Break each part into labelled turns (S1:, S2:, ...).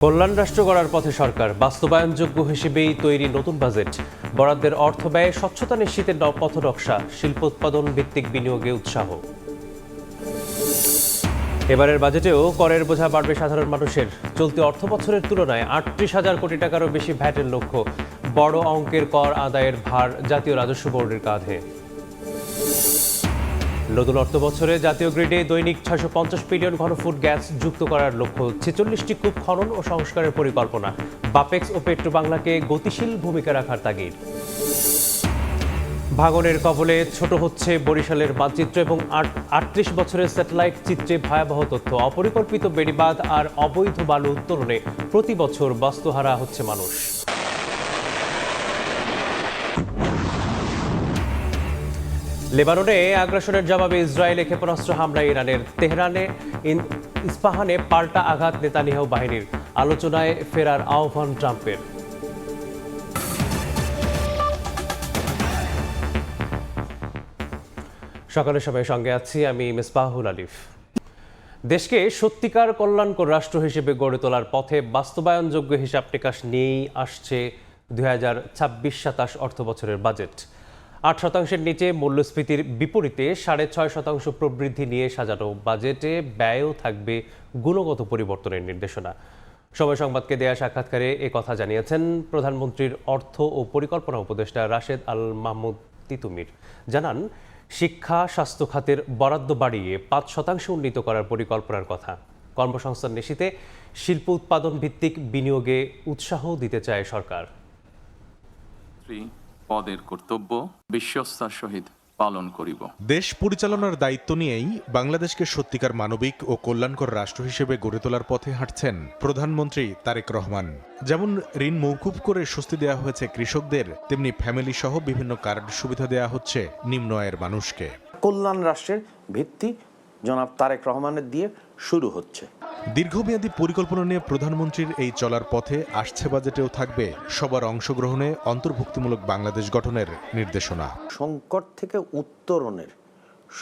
S1: কল্যাণ রাষ্ট্র গড়ার পথে সরকার, বাস্তবায়নযোগ্য হিসেবেই তৈরি নতুন বাজেট। বরাদ্দের অর্থ ব্যয়ে স্বচ্ছতা নিশ্চিতের পথনকশা, শিল্পোৎপাদন ভিত্তিক বিনিয়োগে উৎসাহ। এবারের বাজেটেও করের বোঝা বাড়বে সাধারণ মানুষের। চলতি অর্থবছরের তুলনায় ৩৮,০০০ কোটি টাকারও বেশি ভ্যাটের লক্ষ্য। বড় অঙ্কের কর আদায়ের ভার জাতীয় রাজস্ব বোর্ডের কাঁধে। নতুন অর্থবছরে জাতীয় গ্রিডে দৈনিক ৬৫০ বিলিয়ন ঘনফুট গ্যাস যুক্ত করার লক্ষ্য। ৪৬টি কূপ খনন ও সংস্কারের পরিকল্পনা। বাপেক্স ও পেট্রো বাংলাকে গতিশীল ভূমিকা রাখার তাগিদ। ভাঙনের কবলে ছোট হচ্ছে বরিশালের মানচিত্র এবং ৩৮ বছরের স্যাটেলাইট চিত্রে ভয়াবহ তথ্য। অপরিকল্পিত বেড়িবাঁধ আর অবৈধ বালু উত্তোলনে প্রতি বছর বাস্তুহারা হচ্ছে মানুষ। লেবাননে আগ্রাসনের জবাবে ইসরায়েলে ক্ষেপণাস্ত্র হামলা ইরানের। তেহরানে ইস্পাহানে পাল্টা আঘাত নেতানিয়াহু বাহিনীর। আলোচনায় ফেরার আহ্বান ট্রাম্পের। সকালের সময় সঙ্গে আছি আমি মিসবাহুল আলিফ। দেশকে সত্যিকার কল্যাণকর রাষ্ট্র হিসেবে গড়ে তোলার পথে বাস্তবায়নযোগ্য হিসাব নিকাশ নিয়েই আসছে ২০২৬-২৭ অর্থ বছরের বাজেট। ৮% নিচে মূল্যস্ফীতির বিপরীতে ৬.৫% প্রবৃদ্ধি নিয়ে সাজানো বাজেটে ব্যয়ও থাকবে গুণগত পরিবর্তনের নির্দেশনা। সময় সংবাদকে দেয়া সাক্ষাৎকারে কথা জানিয়েছেন প্রধানমন্ত্রীর অর্থ ও পরিকল্পনা উপদেষ্টা রাশেদ আল মাহমুদ তিতুমির। জানান, শিক্ষা স্বাস্থ্য খাতের বরাদ্দ বাড়িয়ে ৫% উন্নীত করার পরিকল্পনার কথা। কর্মসংস্থান নিশ্চিতে শিল্প উৎপাদন ভিত্তিক বিনিয়োগে উৎসাহ দিতে চায় সরকার।
S2: পদের কর্তব্য বিশ্বস্তার সহিত পালন করিব।
S3: দেশ পরিচালনার দায়িত্ব নিয়েই বাংলাদেশকে সত্যিকার মানবিক ও কল্যাণকর রাষ্ট্র হিসেবে গড়ে তোলার পথে হাঁটছেন প্রধানমন্ত্রী তারেক রহমান। যেমন ঋণ মওকুফ করে স্বস্তি দেওয়া হয়েছে কৃষকদের, তেমনি ফ্যামিলি সহ বিভিন্ন কার্ড সুবিধা দেওয়া হচ্ছে নিম্ন আয়ের মানুষকে।
S4: কল্যাণ রাষ্ট্রের ভিত্তি জনাব তারেক রহমানের দিয়ে শুরু হচ্ছে।
S3: দীর্ঘমেয়াদী পরিকল্পনা নিয়ে প্রধানমন্ত্রীর এই চলার পথে আসছে বাজেটেও থাকবে সবার অংশগ্রহণে অন্তর্ভুক্তিমূলক বাংলাদেশ গঠনের নির্দেশনা।
S4: সংকট থেকে উত্তরণের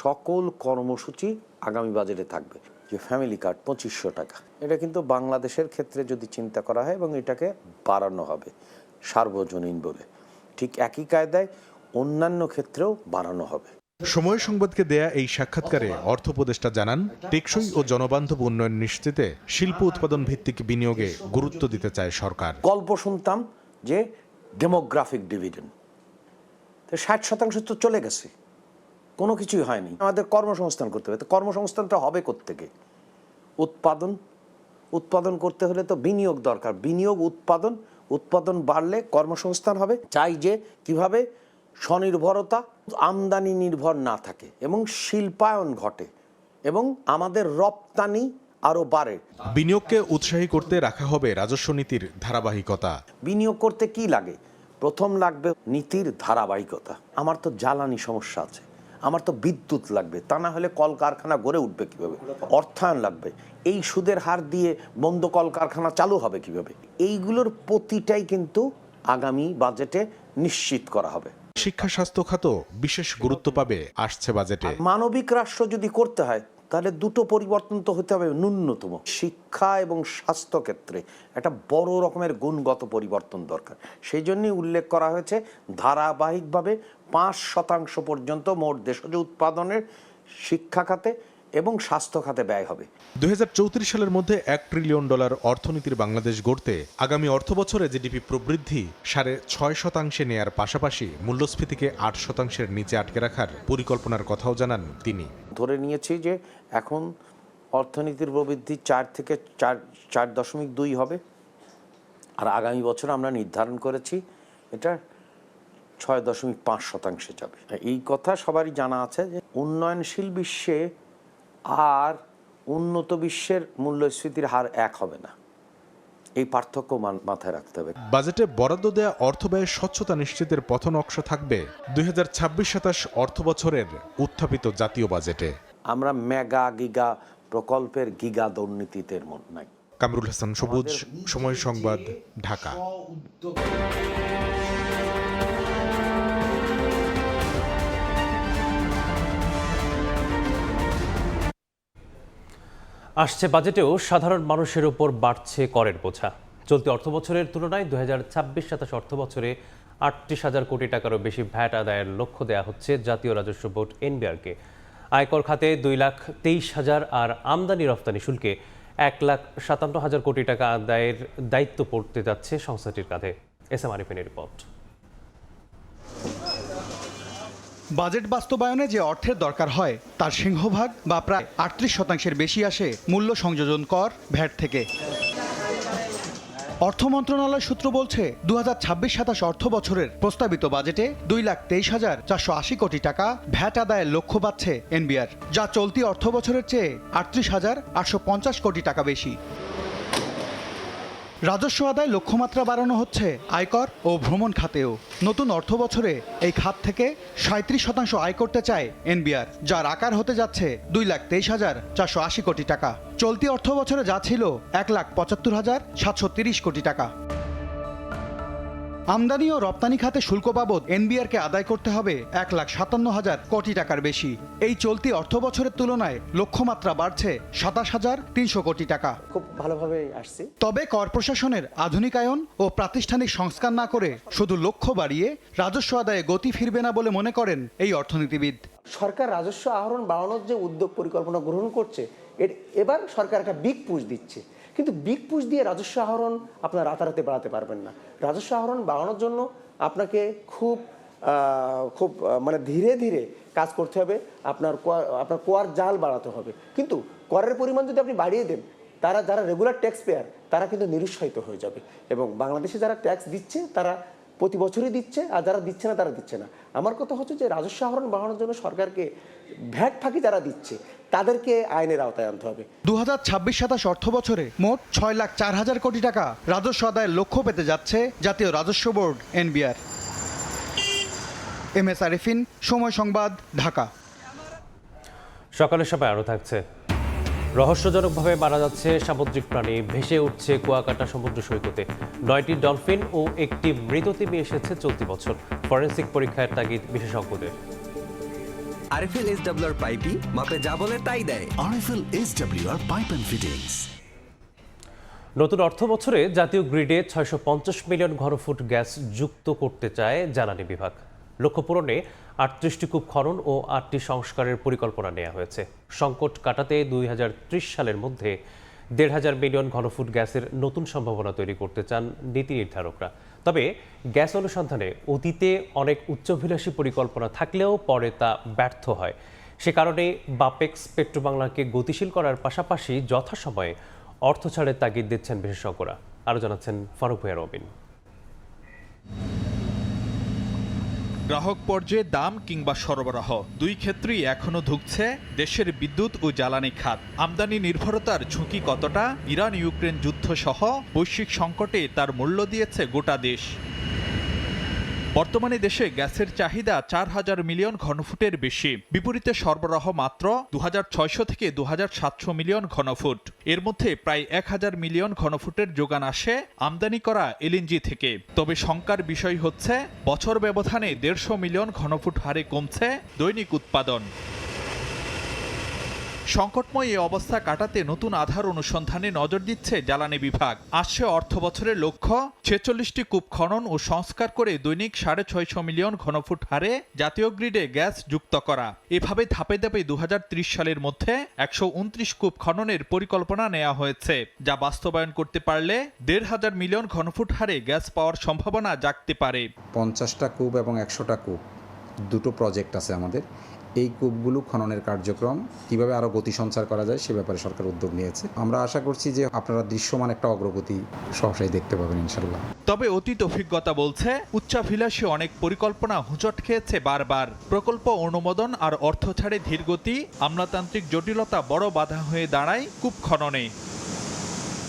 S4: সকল কর্মসূচি আগামী বাজেটে থাকবে। যে ফ্যামিলি কার্ড ২৫০০ টাকা, এটা কিন্তু বাংলাদেশের ক্ষেত্রে যদি চিন্তা করা হয় এবং এটাকে বাড়ানো হবে সার্বজনীন বলে, ঠিক একই কায়দায় অন্যান্য ক্ষেত্রেও বাড়ানো হবে।
S3: সময় সংবাদকে দেয়া এই সাক্ষাৎকারে অর্থ উপদেষ্টা জানান, টেকসই ও জনবান্ধব উন্নয়ন নিশ্চিতে শিল্প উৎপাদন ভিত্তিক বিনিয়োগে গুরুত্ব দিতে চায় সরকার।
S4: গল্প শুনতাম যে ডেমোগ্রাফিক ডিভিডেন্ড, ৬০% তো চলে গেছে, কোনো কিছুই হয়নি। আমাদের কর্মসংস্থান করতে হবে। তো কর্মসংস্থানটা হবে কোত্থেকে? উৎপাদন করতে হলে তো বিনিয়োগ দরকার। বিনিয়োগ উৎপাদন বাড়লে কর্মসংস্থান হবে। চাই যে কিভাবে স্বনির্ভরতা আমদানি নির্ভর না থাকে এবং শিল্পায়ন ঘটে এবং আমাদের রপ্তানি আরো বাড়ে।
S3: বিনিয়োগকে উৎসাহী করতে রাখা হবে রাজস্ব নীতির ধারাবাহিকতা।
S4: বিনিয়োগ করতে কি লাগে? প্রথম লাগবে নীতির ধারাবাহিকতা। আমার তো জ্বালানি সমস্যা আছে, আমার তো বিদ্যুৎ লাগবে, তা না হলে কলকারখানা গড়ে উঠবে কিভাবে? অর্থায়ন লাগবে। এই সুদের হার দিয়ে বন্ধ কলকারখানা চালু হবে কিভাবে? এইগুলোর প্রতিটাই কিন্তু আগামী বাজেটে নিশ্চিত করা হবে।
S3: শিক্ষা স্বাস্থ্য খাত বিশেষ গুরুত্ব পাবে আসছে বাজেটে।
S4: মানবিক রাষ্ট্র যদি করতে হয় তাহলে দুটো পরিবর্তন তো হতে হবে ন্যূনতম। শিক্ষা এবং স্বাস্থ্য ক্ষেত্রে একটা বড় রকমের গুণগত পরিবর্তন দরকার। সেই জন্যই উল্লেখ করা হয়েছে ধারাবাহিকভাবে ৫% পর্যন্ত মোট দেশজ উৎপাদনের শিক্ষা খাতে এবং স্বাস্থ্য খাতে ব্যয় হবে।
S3: ২০৩৪ সালের মধ্যে $১ ট্রিলিয়ন অর্থনীতির বাংলাদেশ গড়তে আগামী অর্থবছরে জিডিপি প্রবৃদ্ধি ৬.৫% নেয়ার পাশাপাশি মূল্যস্ফীতিকে ৮%-এর নিচে আটকে রাখার পরিকল্পনার কথাও জানান তিনি।
S4: ধরে নিয়েছি যে এখন অর্থনীতির প্রবৃদ্ধি ৪ থেকে ৪.২ হবে, আর আগামী বছর আমরা নির্ধারণ করেছি এটা ৬.৫% যাবে। এই কথা সবারই জানা আছে যে উন্নয়নশীল বিশ্বে আর উন্নত বিশ্বের মূল্যস্ফীতির হার এক হবে না। এই পার্থক্য মাথায় রাখতে হবে।
S3: বাজেটে বরাদ্দ দেয়া অর্থ ব্যয়ের স্বচ্ছতা নিশ্চিতের পথনকশা থাকবে ২০২৬-২৭ অর্থ বছরের উত্থাপিত জাতীয় বাজেটে।
S4: আমরা মেগা গিগা প্রকল্পের গিগা দুর্নীতিতে মন নাই।
S3: কামরুল হাসান সবুজ, সময় সংবাদ, ঢাকা।
S1: আসছে বাজেটেও সাধারণ মানুষের উপর বাড়ছে করের বোঝা। চলতি অর্থবছরের তুলনায় 2026-27 অর্থবছরে 38,000 কোটি টাকারও বেশি ভ্যাট আদায়ের লক্ষ্য দেওয়া হচ্ছে জাতীয় রাজস্ব বোর্ড এনবিআরকে। আয়কর খাতে 2,23,000 আর আমদানি রফতানি শুল্কে 1,57,000 কোটি টাকা আদায়ের দায়িত্ব পড়তে যাচ্ছে সংস্থাটির কাঁধে। এস এম আরিফিনের রিপোর্ট।
S5: বাজেট বাস্তবায়নে যে অর্থের দরকার হয় তার সিংহভাগ বা প্রায় 38% বেশি আসে মূল্য সংযোজন কর ভ্যাট থেকে। অর্থ মন্ত্রণালয় সূত্র বলছে 2026-27 অর্থ বছরের প্রস্তাবিত বাজেটে 2,23,480 কোটি টাকা ভ্যাট আদায়ের লক্ষ্য পাচ্ছে এনবিআর, যা চলতি অর্থ বছরের চেয়ে 38,850 কোটি টাকা বেশি। রাজস্ব আদায় লক্ষ্যমাত্রা বাড়ানো হচ্ছে আয়কর ও ভ্রমণ খাতেও। নতুন অর্থ বছরে এই খাত থেকে 37% আয় করতে চায় এনবিআর, যার আকার হতে যাচ্ছে 2,23,480 কোটি টাকা। চলতি অর্থ বছরে যা ছিল 1,75,730 কোটি টাকা। আমদানি ও রপ্তানি খাতে শুল্ক বাবদ এনবিআরকে আদায় করতে হবে 1,57,000 কোটি টাকার বেশি। এই চলতি অর্থ বছরের তুলনায় লক্ষ্যমাত্রা বাড়ছে 27,300 কোটি টাকা।
S6: খুব ভালোভাবে আসছে।
S5: তবে কর প্রশাসনের আধুনিকায়ন ও প্রাতিষ্ঠানিক সংস্কার না করে শুধু লক্ষ্য বাড়িয়ে রাজস্ব আদায়ে গতি ফিরবে না বলে মনে করেন এই অর্থনীতিবিদ।
S6: সরকার রাজস্ব আহরণ বাড়ানোর যে উদ্যোগ পরিকল্পনা গ্রহণ করছে, এবার সরকার একটা বিগ পুশ দিচ্ছে, কিন্তু বিগ পুশ দিয়ে রাজস্ব আহরণ আপনার রাতারাতি বাড়াতে পারবেন না। রাজস্ব আহরণ বাড়ানোর জন্য আপনাকে খুব মানে ধীরে ধীরে কাজ করতে হবে। আপনার কর জাল বাড়াতে হবে, কিন্তু করের পরিমাণ যদি আপনি বাড়িয়ে দেন, যারা রেগুলার ট্যাক্স পেয়ার তারা কিন্তু নিরুৎসাহিত হয়ে যাবে। এবং বাংলাদেশে যারা ট্যাক্স দিচ্ছে তারা প্রতি বছরই দিচ্ছে, আর যারা দিচ্ছে না তারা দিচ্ছে না। আমার কথা হচ্ছে যে রাজস্ব আহরণ বাড়ানোর জন্য সরকারকে ভ্যাট ফাঁকি যারা দিচ্ছে তাদেরকে আইনের আওতায় আনতে হবে।
S5: 2026-27 অর্থ বছরে মোট 6,04,000 কোটি টাকা রাজস্ব আদায়ের লক্ষ্য পেতে যাচ্ছে জাতীয় রাজস্ব board NBR. M S Arifin, Somoy Songbad, Dhaka.
S1: সকালের সময় আরও থাকছে। রহস্যজনকভাবে মারা যাচ্ছে সামুদ্রিক প্রাণী, ভেসে উঠছে কুয়াকাটা সমুদ্র সৈকতে। 9টি ডলফিন ও একটি মৃত তিমি এসেছে চলতি বছর। ফরেনসিক পরীক্ষার তাগিদ বিশেষজ্ঞদের।
S7: আরএফএল এসডব্লিউআর পাইপই মাপে যা বলে তাই দেয়।
S8: RFL SWR pipe and fittings.
S1: নতুন অর্থ বছরে জাতীয় গ্রিডে 650 মিলিয়ন ঘনফুট গ্যাস যুক্ত করতে চায় জ্বালানি বিভাগ। লক্ষ্য পূরণে 38টি কূপ খনন ও 8টি সংস্কারের পরিকল্পনা নেওয়া হয়েছে। সংকট কাটাতে 2030 সালের মধ্যে 1,500 মিলিয়ন ঘনফুট গ্যাসের নতুন সম্ভাবনা তৈরি করতে চান নীতি নির্ধারকরা। তবে গ্যাস অনুসন্ধানে অতীতে অনেক উচ্চাভিলাষী পরিকল্পনা থাকলেও পরে তা ব্যর্থ হয়। সে কারণে বাপেক্স পেট্রোবাংলাকে গতিশীল করার পাশাপাশি যথাসময়ে অর্থ ছাড়ের তাগিদ দিচ্ছেন বিশেষজ্ঞরা। আরও জানাচ্ছেন ফারুক ভূঁইয়া রবিন।
S9: গ্রাহক পর্যায়ে দাম কিংবা সরবরাহ দুই ক্ষেত্রেই এখনো ধুঁকছে দেশের বিদ্যুৎ ও জ্বালানি খাত। আমদানি নির্ভরতার ঝুঁকি কতটা, ইরান ইউক্রেন যুদ্ধ সহ বৈশ্বিক সংকটে তার মূল্য দিয়েছে গোটা দেশ। বর্তমানে দেশে গ্যাসের চাহিদা 4,000 মিলিয়ন ঘনফুটের বেশি, বিপরীতে সরবরাহ মাত্র 2,600 থেকে 2,700 মিলিয়ন ঘনফুট। এর মধ্যে প্রায় 1,000 মিলিয়ন ঘনফুটের যোগান আসে আমদানি করা এলএনজি থেকে। তবে শঙ্কার বিষয় হচ্ছে বছর ব্যবধানে 150 মিলিয়ন ঘনফুট হারে কমছে দৈনিক উৎপাদন। সংকটময় এই অবস্থা কাটাতে নতুন আধার অনুসন্ধানে নজর দিচ্ছে জ্বালানি বিভাগ। আসছে অর্থ বছরের লক্ষ্য 46টি কূপ খনন ও সংস্কার করে দৈনিক 650 মিলিয়ন ঘনফুট হারে জাতীয় গ্রিডে গ্যাস যুক্ত করা। এভাবে ধাপে ধাপে 2030 সালের মধ্যে 129 কূপ খননের পরিকল্পনা নেওয়া হয়েছে, যা বাস্তবায়ন করতে পারলে 1,500 মিলিয়ন ঘনফুট হারে গ্যাস পাওয়ার সম্ভাবনা জাগতে পারে।
S10: 50টা কূপ এবং 100টা কূপ, দুটো প্রজেক্ট আছে আমাদের। এই কূপগুলো খননের কার্যক্রম কিভাবে আরও গতি সঞ্চার করা যায় সে ব্যাপারে সরকার উদ্যোগ নিয়েছে। আমরা আশা করছি যে আপনারা দৃশ্যমান একটা অগ্রগতি সহসাই দেখতে পাবেন ইনশাল্লাহ।
S9: তবে অতীত অভিজ্ঞতা বলছে উচ্চাভিলাষী অনেক পরিকল্পনা হুঁচট খেয়েছে বারবার। প্রকল্প অনুমোদন আর অর্থ ছাড়ে ধীরগতি, আমলাতান্ত্রিক জটিলতা বড় বাধা হয়ে দাঁড়ায় কূপ খননে।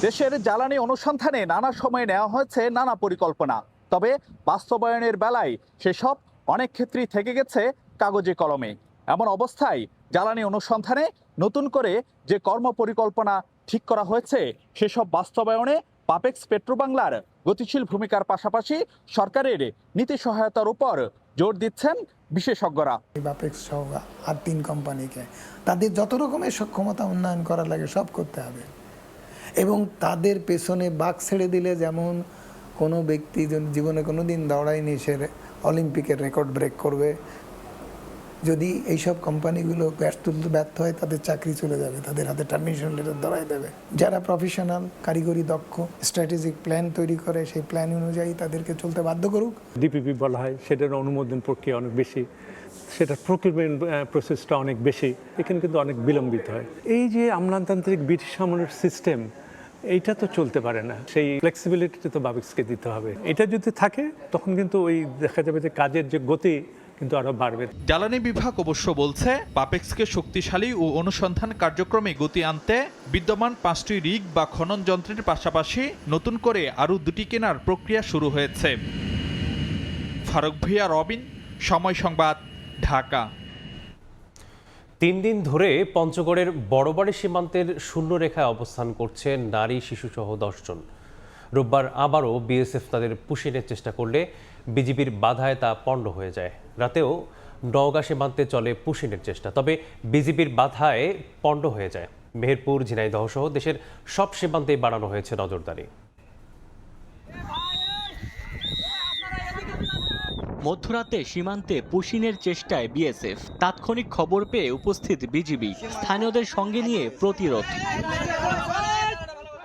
S9: দেশের জ্বালানি অনুসন্ধানে নানা সময়ে নেওয়া হয়েছে নানা পরিকল্পনা, তবে বাস্তবায়নের বেলায় সেসব অনেক ক্ষেত্রেই থেকে গেছে কাগজে কলমে। এমন অবস্থায় জ্বালানি অনুসন্ধানে নতুন করে যে কর্মপরিকল্পনা ঠিক করা হয়েছে সেসব বাস্তবায়নে বাপেক্স পেট্রোবাংলার গতিশীল ভূমিকার পাশাপাশি সরকারের নীতি সহায়তার উপর জোর দিচ্ছেন বিশেষজ্ঞরা।
S11: বাপেক্স সহ আর 3 কোম্পানিকে তাদের যত রকমের সক্ষমতা উন্নয়ন করা লাগে সব করতে হবে, এবং তাদের পেছনে বাক ছেড়ে দিলে যেমন কোনো ব্যক্তি জীবনে কোনো দিন দৌড়ায়নি সে অলিম্পিকের রেকর্ড ব্রেক করবে। যদি এইসব কোম্পানিগুলো ব্যর্থ হয় তাদের চাকরি চলে যাবে, তাদের হাতে টার্মিনেশন লেটার ধরাই দেবে। যারা প্রফেশনাল, কারিগরি দক্ষ, স্ট্র্যাটেজিক প্ল্যান তৈরি করে সেই প্ল্যান অনুযায়ী তাদেরকে চলতে বাধ্য করুক।
S12: ডিপিপি বলা হয়, সেটার অনুমোদন প্রক্রিয়া অনেক বেশি, সেটার প্রকিউরমেন্ট প্রসেসটা অনেক বেশি, এখানে কিন্তু অনেক বিলম্বিত হয়। এই যে আমলাতান্ত্রিক ব্রিটিশ আমলের সিস্টেম, এইটা তো চলতে পারে না। সেই ফ্লেক্সিবিলিটি তো বাপেক্সকে দিতে হবে। এটা যদি থাকে তখন কিন্তু ওই দেখা যাবে যে কাজের যে গতি কিন্তু আরো বাড়বে।
S9: জ্বালানি বিভাগ অবশ্য বলছে বাপেক্সকে শক্তিশালী ও অনুসন্ধান কার্যক্রমে গতি আনতে বিদ্যমান 5টি রিগ বা খনন যন্ত্রের পাশাপাশি নতুন করে আরও 2টি কেনার প্রক্রিয়া শুরু হয়েছে। ফারুক ভূঁইয়া, রবিন, সময় সংবাদ, ঢাকা।
S1: 3 দিন ধরে পঞ্চগড়ের বড়বাড়ি সীমান্তের শূন্যরেখায় অবস্থান করছে নারী শিশুসহ 10 জন। রোববার আবারও বিএসএফ তাদের পুশিনের চেষ্টা করলে বিজিবির বাধায় তা পণ্ড হয়ে যায়। রাতেও নওগাঁ সীমান্তে চলে পুশিনের চেষ্টা, তবে বিজিবির বাধায় পণ্ড হয়ে যায়। মেহেরপুর, ঝিনাইদহ সহ দেশের সব সীমান্তেই বাড়ানো হয়েছে নজরদারি।
S13: মধ্যরাতে সীমান্তে পুশিনের চেষ্টায় বিএসএফ, তাৎক্ষণিক খবর পেয়ে উপস্থিত বিজিবি, স্থানীয়দের সঙ্গে নিয়ে প্রতিরোধ।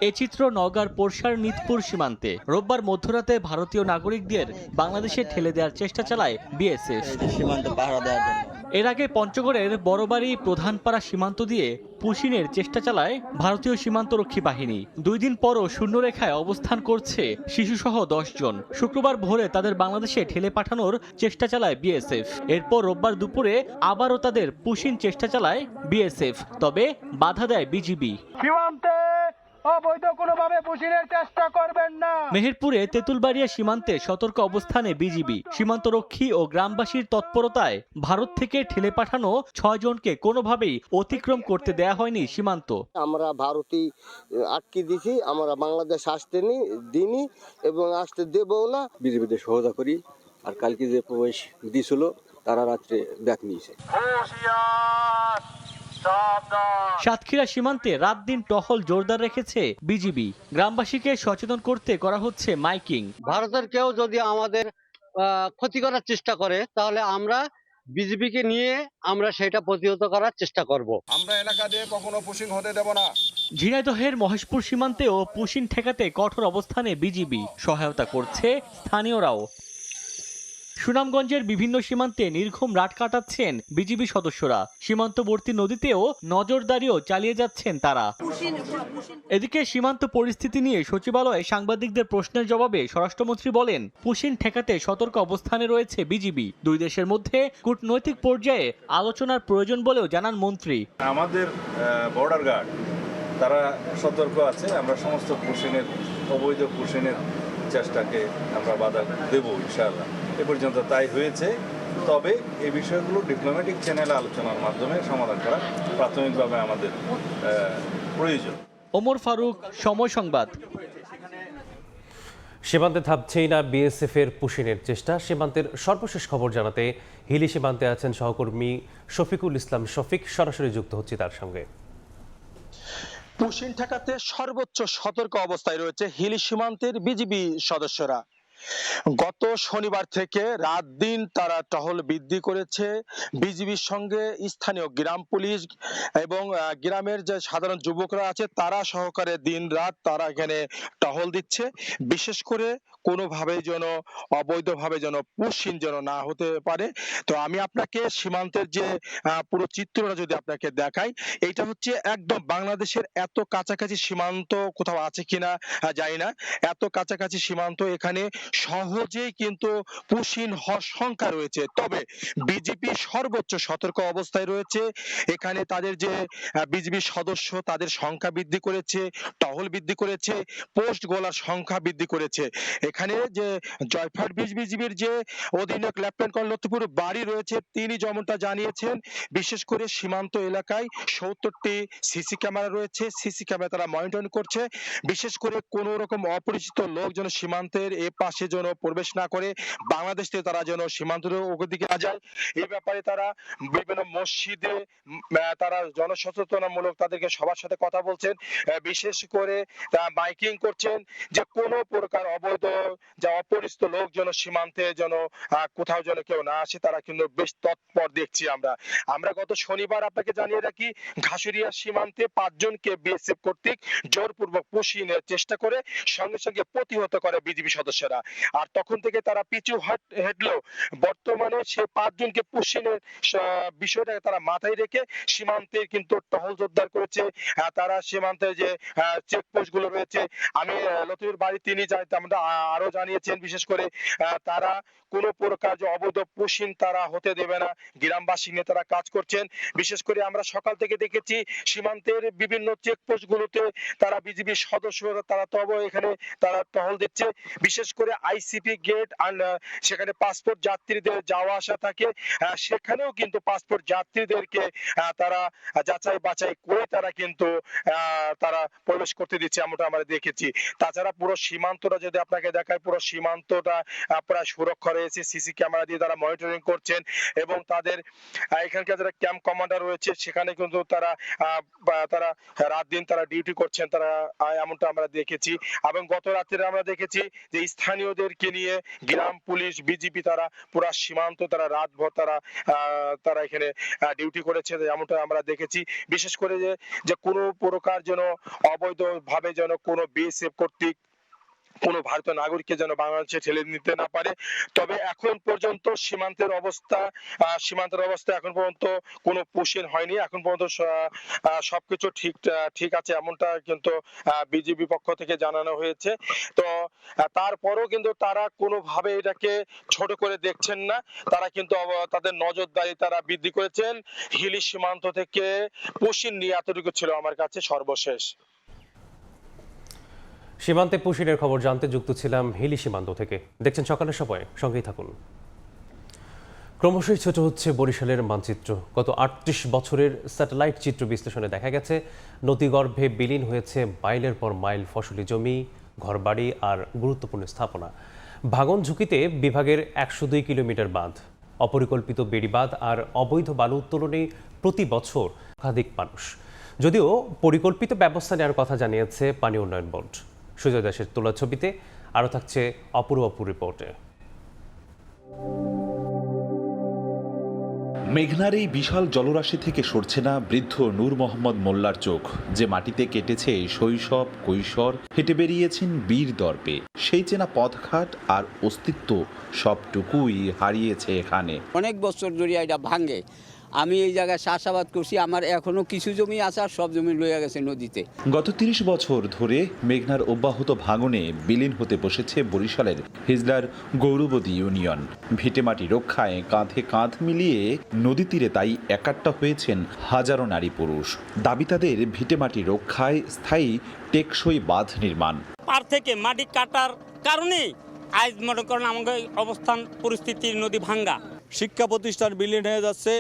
S13: এ চিত্র নওগাঁর পোরশার মিতপুর সীমান্তে। রোববার মধ্যরাতে ভারতীয় নাগরিকদের বাংলাদেশে ঠেলে দেওয়ার চেষ্টা চালায় বিএসএফ। সীমান্ত পাহারা দেওয়ার জন্য এর আগে পঞ্চগড়ের বড়বাড়ি প্রধানপাড়া সীমান্ত দিয়ে পুশিনের চেষ্টা চালায় ভারতীয় সীমান্তরক্ষী বাহিনী। 2 দিন পরও শূন্যরেখায় অবস্থান করছে শিশুসহ 10 জন। শুক্রবার ভোরে তাদের বাংলাদেশে ঠেলে পাঠানোর চেষ্টা চালায় বিএসএফ। এরপর রোববার দুপুরে আবারও তাদের পুশিন চেষ্টা চালায় বিএসএফ, তবে বাধা দেয় বিজিবি।
S14: অবৈধ কোনোভাবে পুশিনের চেষ্টা করবেন না।
S13: মেহেরপুরে তেঁতুলবাড়িয়া সীমান্তে সতর্ক অবস্থানে বিজিবি। সীমান্তরক্ষী ও গ্রামবাসীর তৎপরতায় ভারত থেকে ঠেলে পাঠানো 6 জনকে কোনোভাবেই অতিক্রম করতে দেয়া হয়নি সীমান্ত।
S14: আমরা ভারতই আটকে দিছি, আমরা বাংলাদেশ আসতে দিইনি এবং আসতে দেবও না। বিজিবিদের সহায়তা করি, আর কালকে যে প্রবেশ দিছিল তারা রাত্রে ব্যাক নিয়েছে।
S13: সাতক্ষীরা সীমান্তে রাত দিন টহল জোরদার রেখেছে বিজিবি। গ্রামবাসীকে সচেতন করতে করা হচ্ছে মাইকিং।
S14: ভারতের কেউ যদি আমাদের ক্ষতি করার চেষ্টা করে তাহলে আমরা বিজিবিকে নিয়ে আমরা সেটা প্রতিহত করার চেষ্টা করব।
S15: আমরা এলাকা দিয়ে কখনো পুশিং হতে দেব না।
S13: ঝিনাইদহের মহেশপুর সীমান্তেও পুশিন ঠেকাতে কঠোর অবস্থানে বিজিবি, সহায়তা করছে স্থানীয়রাও। সুনামগঞ্জের বিভিন্ন সীমান্তে নির্ঘুম রাত কাটাচ্ছেন বিজিবি সদস্যরা। সীমান্তবর্তী নদীতেও নজরদারিও চালিয়ে যাচ্ছেন তারা। এদিকে সীমান্ত পরিস্থিতি নিয়ে সচিবালয়ে সাংবাদিকদের প্রশ্নের জবাবে স্বরাষ্ট্রমন্ত্রী বলেন, পুশিন ঠেকাতে সতর্ক অবস্থানে রয়েছে বিজিবি। 2 দেশের মধ্যে কূটনৈতিক পর্যায়ে আলোচনার প্রয়োজন বলেও জানান মন্ত্রী।
S15: আমাদের বর্ডার গার্ড তারা সতর্ক আছে। আমরা সমস্ত পুশিনের, অবৈধ পুশিনের চেষ্টাকে আমরা বাধা দেব ইনশাআল্লাহ। এ পর্যন্ত তাই হয়েছে, তবে এই বিষয়গুলো ডিপ্লোম্যাটিক চ্যানেলে আলোচনার মাধ্যমে সমাধান করা প্রাথমিকভাবে আমাদের প্রয়োজন।
S13: ওমর ফারুক, সময় সংবাদ।
S1: সীমান্তে থামছেই না বিএসএফ এর পুশিনের চেষ্টা। সীমান্তের সর্বশেষ খবর জানাতে হিলি সীমান্তে আছেন সহকর্মী শফিকুল ইসলাম শফিক, সরাসরি যুক্ত হচ্ছি তার সঙ্গে।
S16: পুশিন ঠেকাতে সর্বোচ্চ সতর্ক অবস্থায় রয়েছে হিলি সীমান্তের বিজিবি সদস্যরা। গত শনিবার থেকে রাত দিন তারা টহল বৃদ্ধি করেছে। বিজিবির সঙ্গে স্থানীয় গ্রাম পুলিশ এবং গ্রামের যে সাধারণ যুবকরা আছে তারা সহকারে দিন রাত তারা এখানে টহল দিচ্ছে। বিশেষ করে কোনোভাবে যেন অবৈধভাবে যেন পুশিন যেন না হতে পারে। তো আমি আপনাকে সীমান্তের যে পুরো চিত্রটা যদি আপনাকে দেখাই, এইটা হচ্ছে একদম বাংলাদেশের এত কাছাকাছি সীমান্ত কোথাও আছে কিনা জানি না, এত কাছাকাছি সীমান্ত এখানে সহজেই কিন্তু পুশিন হওয়ার সংখ্যা রয়েছে। তবে বিজেপি সর্বোচ্চ সতর্ক অবস্থায় রয়েছে। এখানে তাদের যে বিজিবি সদস্য তাদের সংখ্যা বৃদ্ধি করেছে, টহল বৃদ্ধি করেছে, পোস্ট গোলার সংখ্যা বৃদ্ধি করেছে। এখানে যে জয়ফাট বিজিবির যে অধিনায়ক লেফটেন্যান্ট কর্নেল লতিফুর বাড়ি রয়েছে, তিনি যেমনটা জানিয়েছেন, বিশেষ করে সীমান্ত এলাকায় 70টি সিসি ক্যামেরা রয়েছে। সিসি ক্যামেরা তারা মনিটরিং করছে। বিশেষ করে কোন রকম অপরিচিত লোক যেন সীমান্তের এ পাশে বাংলাদেশে যেন প্রবেশ না করে, বাংলাদেশ থেকে তারা যেন সীমান্তের দিকে না যায়। এই ব্যাপারে তারা বিভিন্ন মসজিদে তারা জনসচেতনামূলক তাদেরকে সবার সাথে কথা বলছেন, বিশেষ করে মাইকিং করছেন যে কোনো প্রকার অবৈধ যা অপরিচিত লোক যেন সীমান্তে যেন কোথাও যেন কেউ না আসে। তারা কিন্তু বেশ তৎপর দেখছি আমরা গত শনিবার আপনাকে জানিয়ে রাখি, ঘাসুরিয়া সীমান্তে 5 জনকে বিএসএফ কর্তৃক জোরপূর্বক পুষিয়ে নেওয়ার চেষ্টা করে সঙ্গে সঙ্গে প্রতিহত করে বিজিবি সদস্যরা। আর তখন থেকে তারা পিছু হটলেও বর্তমানে সে 5 জনকে পুষিয়ে বিষয়টা তারা মাথায় রেখে সীমান্তে কিন্তু টহল জোরদার করেছে। তারা সীমান্তে যে চেকপোস্ট গুলো রয়েছে, আমি লতিফুর বাড়ি তিনি আমরা আরো জানিয়েছেন, বিশেষ করে তারা কোনো প্রকার যে অবৈধ পুশিন তারা হতে দেবে না, গ্রামবাসী নিয়ে তারা কাজ করছেন। বিশেষ করে আমরা সকাল থেকে দেখেছি সীমান্তের বিভিন্ন চেকপোস্ট গুলোতে তারা বিজিবি সদস্যরা তারা এখানে তারা টহল দিচ্ছে। বিশেষ করে আইসিপি গেট আর সেখানে পাসপোর্ট যাত্রীদের যাওয়া আসা থাকে, সেখানেও কিন্তু পাসপোর্ট যাত্রীদেরকে তারা যাচাই বাছাই করে তারা কিন্তু তারা প্রবেশ করতে দিচ্ছে, এমনটা আমরা দেখেছি। তাছাড়া পুরো সীমান্তটা যদি আপনাকে দেখায়, পুরো সীমান্তটা প্রায় সুরক্ষা রয়েছে, সিসি ক্যামেরা দিয়ে তারা মনিটরিং করছেন এবং তাদের এখানকার যারা ক্যাম্প কমান্ডার রয়েছে সেখানে কিন্তু তারা রাত দিন তারা ডিউটি করছেন, তারা এমনটা আমরা দেখেছি। এবং গত রাত্রে আমরা দেখেছি যে স্থানীয়দেরকে নিয়ে গ্রাম পুলিশ বিজিবি তারা পুরো সীমান্ত তারা রাতভর তারা এখানে ডিউটি করেছে, এমনটা আমরা দেখেছি। বিশেষ করে যে কোনো প্রকার যেন অবৈধভাবে যেন কোনো বিএসএফ কর্তৃক কোনো ভারতীয় নাগরিককে যেন বাংলাদেশে ঠেলে নিতে না পারে। তবে এখন পর্যন্ত সীমান্তের অবস্থা এখন পর্যন্ত কোনো পুশিন হয়নি, এখন পর্যন্ত সবকিছু ঠিক আছে, এমনটা কিন্তু বিজিবি পক্ষ থেকে জানানো হয়েছে। তো তারপরেও কিন্তু তারা কোনোভাবে এটাকে ছোট করে দেখছেন না, তারা কিন্তু তাদের নজরদারি তারা বৃদ্ধি করেছেন। হিলি সীমান্ত থেকে পুশিন নিয়ে এতটুকু ছিল আমার কাছে সর্বশেষ।
S1: সীমান্তে পুশিনের খবর জানতে যুক্ত ছিলাম হিলি সীমান্ত থেকে। দেখছেন সকালের সময়, সঙ্গেই থাকুন। ক্রমশই ছোট হচ্ছে বরিশালের মানচিত্র। গত 38 বছরের স্যাটেলাইট চিত্র বিশ্লেষণে দেখা গেছে নদীগর্ভে বিলীন হয়েছে মাইলের পর মাইল ফসলি জমি, ঘরবাড়ি আর গুরুত্বপূর্ণ স্থাপনা। ভাঙন ঝুঁকিতে বিভাগের 102 কিলোমিটার বাঁধ, অপরিকল্পিত বেড়িবাঁধ আর অবৈধ বালু উত্তোলনে প্রতি বছর একাধিক মানুষ। যদিও পরিকল্পিত ব্যবস্থা নেওয়ার কথা জানিয়েছে পানি উন্নয়ন বোর্ড। সুজয় দাসের তোলা ছবিতে আরও থাকছে অপূর্ব রিপোর্টে।
S17: মেঘনার এই বিশাল জলরাশি থেকে সরছে না বৃদ্ধ নূর মোহাম্মদ মোল্লার চোখ, যে মাটিতে কেটেছে শৈশব কৈশোর, হেঁটে বেরিয়েছেন বীর দর্পে। সেই চেনা পথঘাট আর অস্তিত্ব সবটুকুই হারিয়েছে এখানে।
S18: অনেক বছর ধরে এটা ভাঙে। আমি এই জায়গায় চাষাবাদ করছি, আমার এখনো কিছু জমি আছে আর সব জমি লইয়া গেছে নদীতে।
S17: গত 30 বছর ধরে মেঘনার অব্যাহত ভাঙনে বিলীন হতে বসেছে বরিশালের হিজলার গৌরবতী ইউনিয়ন। ভিটেমাটি রক্ষায় কাঁধে কাঁধ মিলিয়ে নদী তীরে তাই একাট্টা হয়েছেন হাজারো নারী পুরুষ। দাবি তাদের ভিটেমাটি রক্ষায় স্থায়ী টেকসই বাঁধ নির্মাণ।
S19: পার থেকে মাটি কাটার কারণে আজ মনে করেন আমাদের অবস্থান পরিস্থিতি নদী ভাঙ্গা।
S20: শিক্ষা প্রতিষ্ঠান বিলীন হয়ে যাচ্ছে,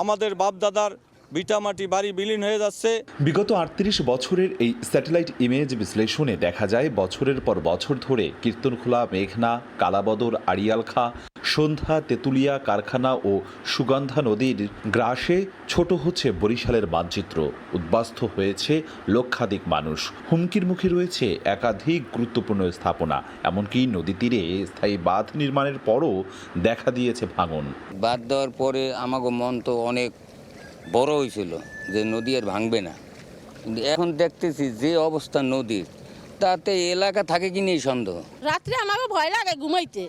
S20: আমাদের বাপদাদার ভিটামাটি বাড়ি বিলীন হয়ে যাচ্ছে।
S17: বিগত 38 বছরের এই স্যাটেলাইট ইমেজ বিশ্লেষণে দেখা যায় বছরের পর বছর ধরে কীর্তনখোলা, মেঘনা, কালাবদর, আড়িয়ালখা, সন্ধ্যা, তেঁতুলিয়া, কারখানা ও সুগন্ধা নদীর গ্রাসে ছোট হচ্ছে বরিশালের মানচিত্র। উদ্বাস্তু হয়েছে লক্ষাধিক মানুষ। হুমকির মুখে রয়েছে একাধিক গুরুত্বপূর্ণ স্থাপনা। এমনকি নদী তীরে স্থায়ী বাঁধ নির্মাণের পরও দেখা দিয়েছে ভাঙন।
S18: বাঁধ দেওয়ার পরে আমাকে মন তো অনেক বড় হয়েছিল যে নদী আর ভাঙবে না, কিন্তু এখন দেখতেছি যে অবস্থা নদীর, তাতে এলাকা থাকে কি নেই সন্দেহ।
S21: রাত্রে আমাকে ভয় লাগে ঘুমাইতে,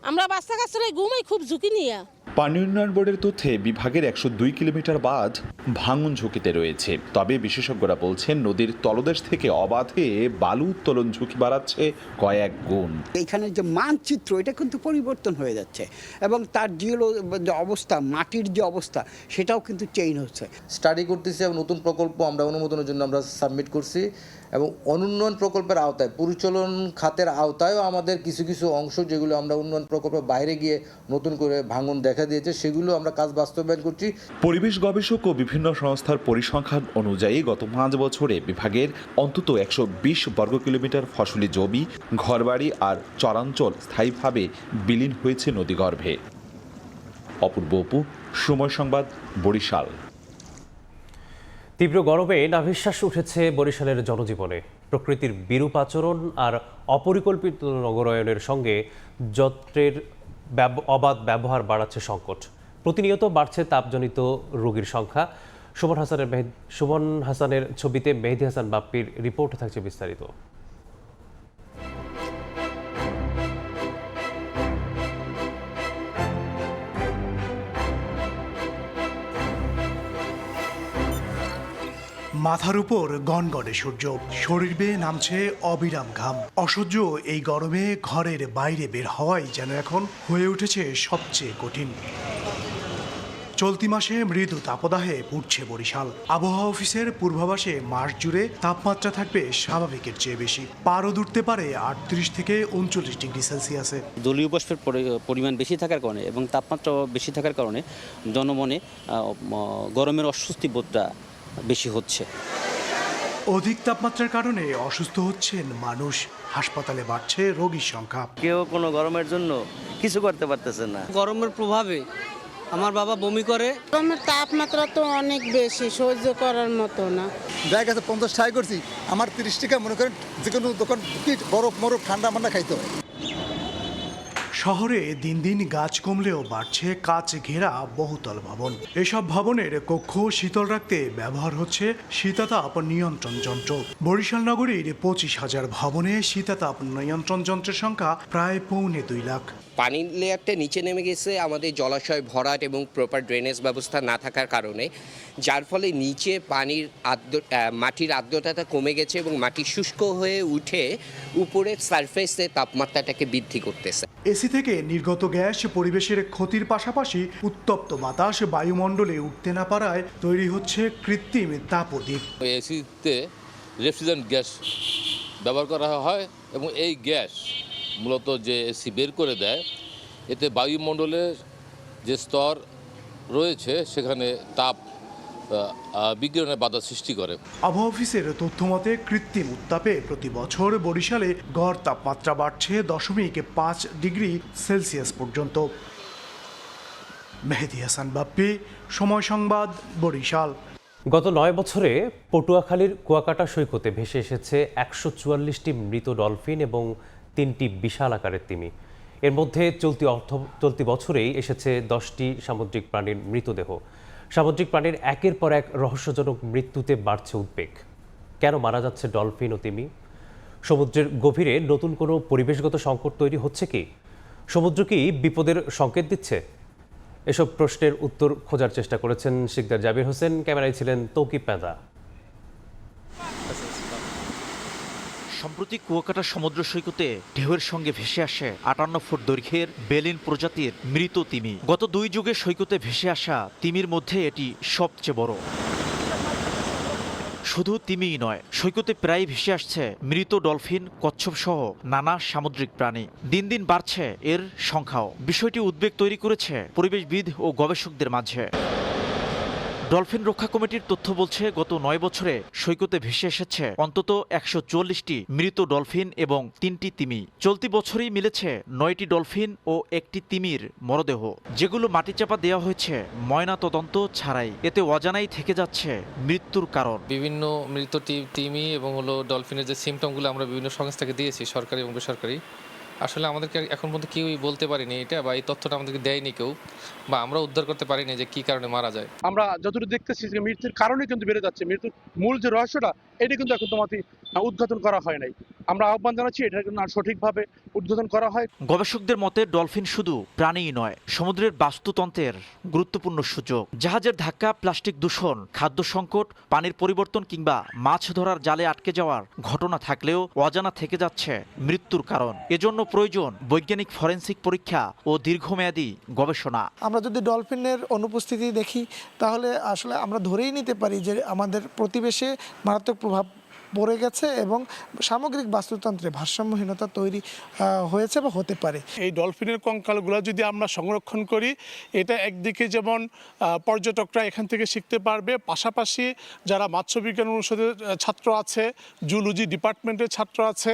S21: আমরা বাচ্চা কাচ্চারা ঘুমাই খুব ঝুঁকি নিয়ে।
S17: পানি উন্নয়ন বোর্ডের তথ্যে বিভাগের 102 কিলোমিটার বাঁধ ভাঙন ঝুঁকিতে রয়েছে। তবে বিশেষজ্ঞরা বলছেন নদীর তলদেশ থেকে অবাধে বালু উত্তোলন ঝুঁকি বাড়াচ্ছে কয়েক গুণ।
S22: এইখানে যে মানচিত্র এটা কিন্তু পরিবর্তন হয়ে যাচ্ছে এবং তার যে অবস্থা, মাটির যে অবস্থা সেটাও কিন্তু চেঞ্জ হচ্ছে।
S23: স্টাডি করতেছি এবং নতুন প্রকল্প আমরা অনুমোদনের জন্য আমরা সাবমিট করছি
S2: এবং অনুন্নয়ন প্রকল্পের আওতায় পরিচালন খাতের আওতায়ও আমাদের কিছু কিছু অংশ যেগুলো আমরা উন্নয়ন প্রকল্পের বাইরে গিয়ে নতুন করে ভাঙন দেখা দিয়েছে সেগুলো আমরা কাজ বাস্তবায়ন করছি।
S17: পরিবেশ গবেষক ও বিভিন্ন সংস্থার পরিসংখ্যান অনুযায়ী গত 5 বছরে বিভাগের অন্তত 120 বর্গ কিলোমিটার ফসলি জমি, ঘরবাড়ি আর চরাঞ্চল স্থায়ীভাবে বিলীন হয়েছে নদীগর্ভে। অপূর্ব অপু, সময় সংবাদ, বরিশাল।
S1: তীব্র গরমে নাভিশ্বাস উঠেছে বরিশালের জনজীবনে। প্রকৃতির বিরূপ আচরণ আর অপরিকল্পিত নগরায়নের সঙ্গে যন্ত্রের অবাধ ব্যবহার বাড়াচ্ছে সংকট। প্রতিনিয়ত বাড়ছে তাপজনিত রোগীর সংখ্যা। সুমন হাসানের ছবিতে মেহেদী হাসান বাপ্পির রিপোর্টে থাকছে বিস্তারিত।
S4: মাথার উপর গনগনে সূর্য, শরীর বেয়ে নামছে অবিরাম ঘাম। অসহ্য এই গরমে ঘরের বাইরে বের হওয়াই যেন এখন হয়ে উঠেছে সবচেয়ে কঠিন। চলতি মাসে মৃদু তাপদাহে পুড়ছে বরিশাল। আবহাওয়া অফিসের পূর্বাভাসে মাস জুড়ে তাপমাত্রা থাকবে স্বাভাবিকের চেয়ে বেশি। পারদ উঠতে পারে 38 থেকে 39 ডিগ্রি সেলসিয়াসে।
S23: জলীয় বাষ্পের পরিমাণ বেশি থাকার কারণে এবং তাপমাত্রা বেশি থাকার কারণে জনমনে গরমের অস্বস্তি বোধটা বেশি হচ্ছে।
S4: অধিক তাপমাত্রার কারণে অসুস্থ হচ্ছেন মানুষ। হাসপাতালে বাড়ছে রোগীর সংখ্যা।
S24: কেউ কোনো গরমের জন্য কিছু করতে পারতেছে না।
S25: গরমের প্রভাবে আমার বাবা বমি করে।
S21: গরমের তাপমাত্রা তো অনেক বেশি, সহ্য করার মতো না।
S26: জায়গা 50 করছি, আমার 30 টাকা মনে করেন যে কোনো দোকান বরফ মরফ ঠান্ডা মান্ডা খাইতে হয়।
S4: শহরে দিন দিন গাছ কমলেও বাড়ছে কাচ ঘেরা বহুতল ভবন। এসব ভবনের কক্ষ শীতল রাখতে ব্যবহার হচ্ছে শীতাতাপ নিয়ন্ত্রণ যন্ত্র। বরিশাল নগরীর 25,000 ভবনে শীতাতাপ নিয়ন্ত্রণ যন্ত্রের সংখ্যা প্রায় 2.25 লাখ।
S27: পানির লেয়ারটা নিচে নেমে গেছে আমাদের জলাশয় ভরাট এবং প্রপার ড্রেনেজ ব্যবস্থা না থাকার কারণে, যার ফলে নিচে মাটির আর্দ্রতাটা কমে গেছে এবং মাটি শুষ্ক হয়ে উঠে উপরের সারফেসে তাপমাত্রাটাকে বৃদ্ধি করতেছে।
S4: এসি থেকে নির্গত গ্যাস পরিবেশের ক্ষতির পাশাপাশি উত্তপ্ত বাতাস বায়ুমণ্ডলে উঠতে না পারায় তৈরি হচ্ছে কৃত্রিম তাপদ্বীপ।
S28: এসিতে রেফ্রিজারেন্ট গ্যাস ব্যবহার করা হয় এবং এই গ্যাস মূলত যে এসি বের করে দেয়, এতে বায়ুমণ্ডলের যে স্তর রয়েছে সেখানে তাপ বিকিরণের বাধা সৃষ্টি করে।
S4: আবহাওয়া অফিসের তথ্য মতে কৃত্রিম উত্তাপে প্রতি বছর বরিশালে গড় তাপমাত্রা বাড়ছে 0.5 ডিগ্রি সেলসিয়াস পর্যন্ত। মেহেদী হাসান বাপ্পি, সময় সংবাদ, বরিশাল।
S1: গত 9 বছরে পটুয়াখালীর কুয়াকাটা সৈকতে ভেসে এসেছে 144টি মৃত ডলফিন এবং 3টি বিশাল আকারের তিমি। এর মধ্যে চলতি বছরেই এসেছে 10টি সামুদ্রিক প্রাণীর মৃতদেহ। সামুদ্রিক প্রাণীর একের পর এক রহস্যজনক মৃত্যুতে বাড়ছে উদ্বেগ। কেন মারা যাচ্ছে ডলফিন ও তিমি? সমুদ্রের গভীরে নতুন কোনো পরিবেশগত সংকট তৈরি হচ্ছে কি? সমুদ্র কি বিপদের সংকেত দিচ্ছে? এসব প্রশ্নের উত্তর খোঁজার চেষ্টা করেছেন শিকদার জাবির হোসেন। ক্যামেরায় ছিলেন তৌকিব পেদা।
S29: সম্প্রতি কুয়াকাটা সমুদ্র সৈকতে ঢেউয়ের সঙ্গে ভেসে আসে 58 ফুট দৈর্ঘ্যের বেলিন প্রজাতির মৃত তিমি। গত 2 যুগে সৈকতে ভেসে আসা তিমির মধ্যে এটি সবচেয়ে বড়। শুধু তিমিই নয়, সৈকতে প্রায় ভেসে আসছে মৃত ডলফিন, কচ্ছপ সহ নানা সামুদ্রিক প্রাণী। দিন দিন বাড়ছে এর সংখ্যাও। বিষয়টি উদ্বেগ তৈরি করেছে পরিবেশবিদ ও গবেষকদের মাঝে। ডলফিন রক্ষা কমিটির তথ্য বলছে, গত 9 বছরে সৈকতে ভেসে এসেছে অন্তত 144টি মৃত ডলফিন এবং 3টি তিমি। চলতি বছরই মিলেছে 9টি ডলফিন ও 1টি তিমির মরদেহ, যেগুলো মাটিচাপা দেওয়া হয়েছে ময়না তদন্ত ছাড়াই। এতে অজানাই থেকে যাচ্ছে মৃত্যুর কারণ।
S30: বিভিন্ন মৃত তিমি এবং ডলফিনের যে সিমটমগুলো আমরা বিভিন্ন সংস্থাকে দিয়েছি, সরকারি এবং বেসরকারি, আসলে আমাদেরকে এখন পর্যন্ত কেউই বলতে পারিনি এটা, বা এই তথ্যটা আমাদেরকে দেয়নি কেউ, বা আমরা উদ্ধার করতে পারিনি যে কি কারণে মারা যায়।
S31: আমরা যতটুকু দেখতেছি যে মৃত্যুর কারণে কিন্তু বেড়ে যাচ্ছে, মৃত্যুর মূল যে রহস্যটা এটা কিন্তু এখন তোমাকে উদ্ঘাটন করা হয় নাই। আমরা আহ্বান জানাচ্ছি এটা কিন্তু সঠিকভাবে উদ্ঘাটন করা হয়।
S29: গবেষকদের মতে ডলফিন শুধু প্রাণীই নয়, সমুদ্রের বাস্তুতন্ত্রের গুরুত্বপূর্ণ সূচক। জাহাজের ধাক্কা, প্লাস্টিক দূষণ, খাদ্য সংকট, পানির পরিবর্তন কিংবা মাছ ধরার জালে আটকে যাওয়ার ঘটনা থাকলেও অজানা থেকে যাচ্ছে মৃত্যুর কারণ। এজন্য প্রয়োজন বৈজ্ঞানিক ফরেনসিক পরীক্ষা ও দীর্ঘমেয়াদী গবেষণা।
S11: আমরা যদি ডলফিনের অনুপস্থিতি দেখি তাহলে আসলে আমরা ধরেই নিতে পারি যে আমাদের প্রতিবেশে মারাত্মক প্রভাব পড়ে গেছে এবং সামগ্রিক বাস্তুতন্ত্রে ভারসাম্যহীনতা তৈরি হয়েছে বা হতে পারে।
S31: এই ডলফিনের কঙ্কালগুলো যদি আমরা সংরক্ষণ করি, এটা একদিকে যেমন পর্যটকরা এখান থেকে শিখতে পারবে, পাশাপাশি যারা মৎস্যবিজ্ঞান অনুষদের ছাত্র আছে, জুলজি ডিপার্টমেন্টের ছাত্র আছে,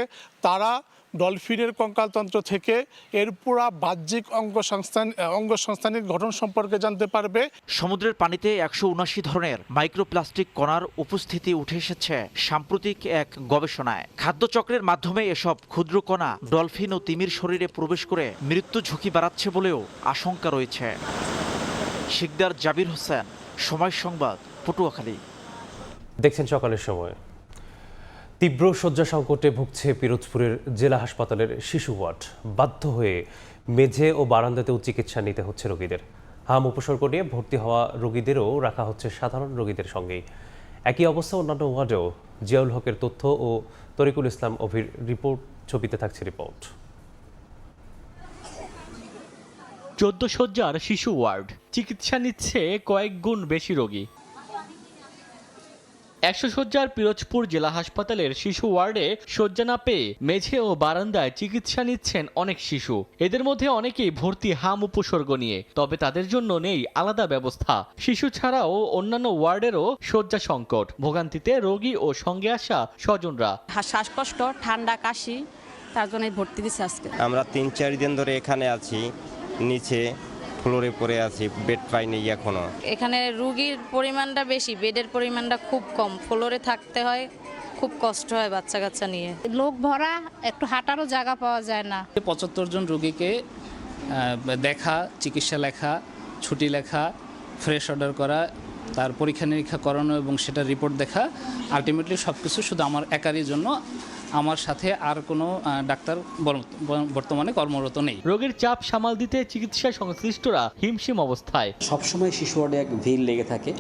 S31: তারা ডলফিনের কঙ্কালতন্ত্র থেকে এর পুরা বাহ্যিক অঙ্গসংস্থানিক গঠন সম্পর্কে জানতে পারবে।
S29: সমুদ্রের পানিতে 179 ধরনের মাইক্রোপ্লাস্টিক কণার উপস্থিতি উঠে এসেছে সাম্প্রতিক এক গবেষণায়। খাদ্যচক্রের মাধ্যমে এসব ক্ষুদ্র কণা ডলফিন ও তিমির শরীরে প্রবেশ করে মৃত্যু ঝুঁকি বাড়াচ্ছে বলেও আশঙ্কা রয়েছে। শিকদার জাবির হোসেন, সময় সংবাদ, পটুয়াখালী।
S1: দেখছেন সকালের সময়। তীব্র শয্যা সংকটে ভুগছে পিরোজপুরের জেলা হাসপাতালের শিশু ওয়ার্ড। বাধ্য হয়ে মেঝে ও বারান্দাতেও চিকিৎসা নিতে হচ্ছে রোগীদের। হাম উপসর্গ নিয়ে ভর্তি হওয়া রোগীদেরও রাখা হচ্ছে সাধারণ রোগীদের সঙ্গেই। একই অবস্থা অন্যান্য ওয়ার্ডেও। জিয়াউল হকের তথ্য ও তরিকুল ইসলাম অভির রিপোর্ট, ছবিতে থাকছে রিপোর্ট।
S3: 14 শয্যার শিশু ওয়ার্ড, চিকিৎসা নিচ্ছে কয়েক গুণ বেশি রোগী। 100 শয্যার পিরোজপুর জেলা হাসপাতালের শিশু ওয়ার্ডে শয্যা না পেয়ে মেঝে ও বারান্দায় চিকিৎসা নিচ্ছেন অনেক শিশু। এদের মধ্যে অনেকেই ভর্তি হাম উপসর্গ নিয়ে, তবে তাদের জন্য নেই আলাদা ব্যবস্থা। শিশু ছাড়াও অন্যান্য ওয়ার্ডেরও শয্যা সংকট, ভোগান্তিতে রোগী ও সঙ্গে আসা স্বজনরা।
S21: শ্বাসকষ্ট, ঠান্ডা, কাশি, তার জন্য ভর্তি দিচ্ছে আজকে।
S5: আমরা 3-4 দিন ধরে এখানে আছি, নিচে ফ্লোরে পড়ে আছি, বেড পাইনি এখনো।
S21: এখানে রোগীর পরিমাণটা বেশি, বেডের পরিমাণটা খুব কম, ফ্লোরে থাকতে হয়, খুব কষ্ট হয় বাচ্চা কাচ্চা নিয়ে। লোক ভরা, একটু হাঁটারও জায়গা পাওয়া যায় না।
S6: 75 জন রোগীকে দেখা, চিকিৎসা লেখা, ছুটি লেখা, ফ্রেশ অর্ডার করা, তার পরীক্ষা নিরীক্ষা করানো এবং সেটা রিপোর্ট দেখা, আলটিমেটলি সব কিছু শুধু আমার একারই জন্য। আমার সাথে আর কোনো ডাক্তার বর্তমানে কর্মরত নেই।
S3: রোগীর চাপ সামাল দিতে চিকিৎসা সংশ্লিষ্টরা হিমশিম অবস্থায়।
S7: সবসময় শিশু ওয়ার্ডে এক ভিড় লেগে থাকে।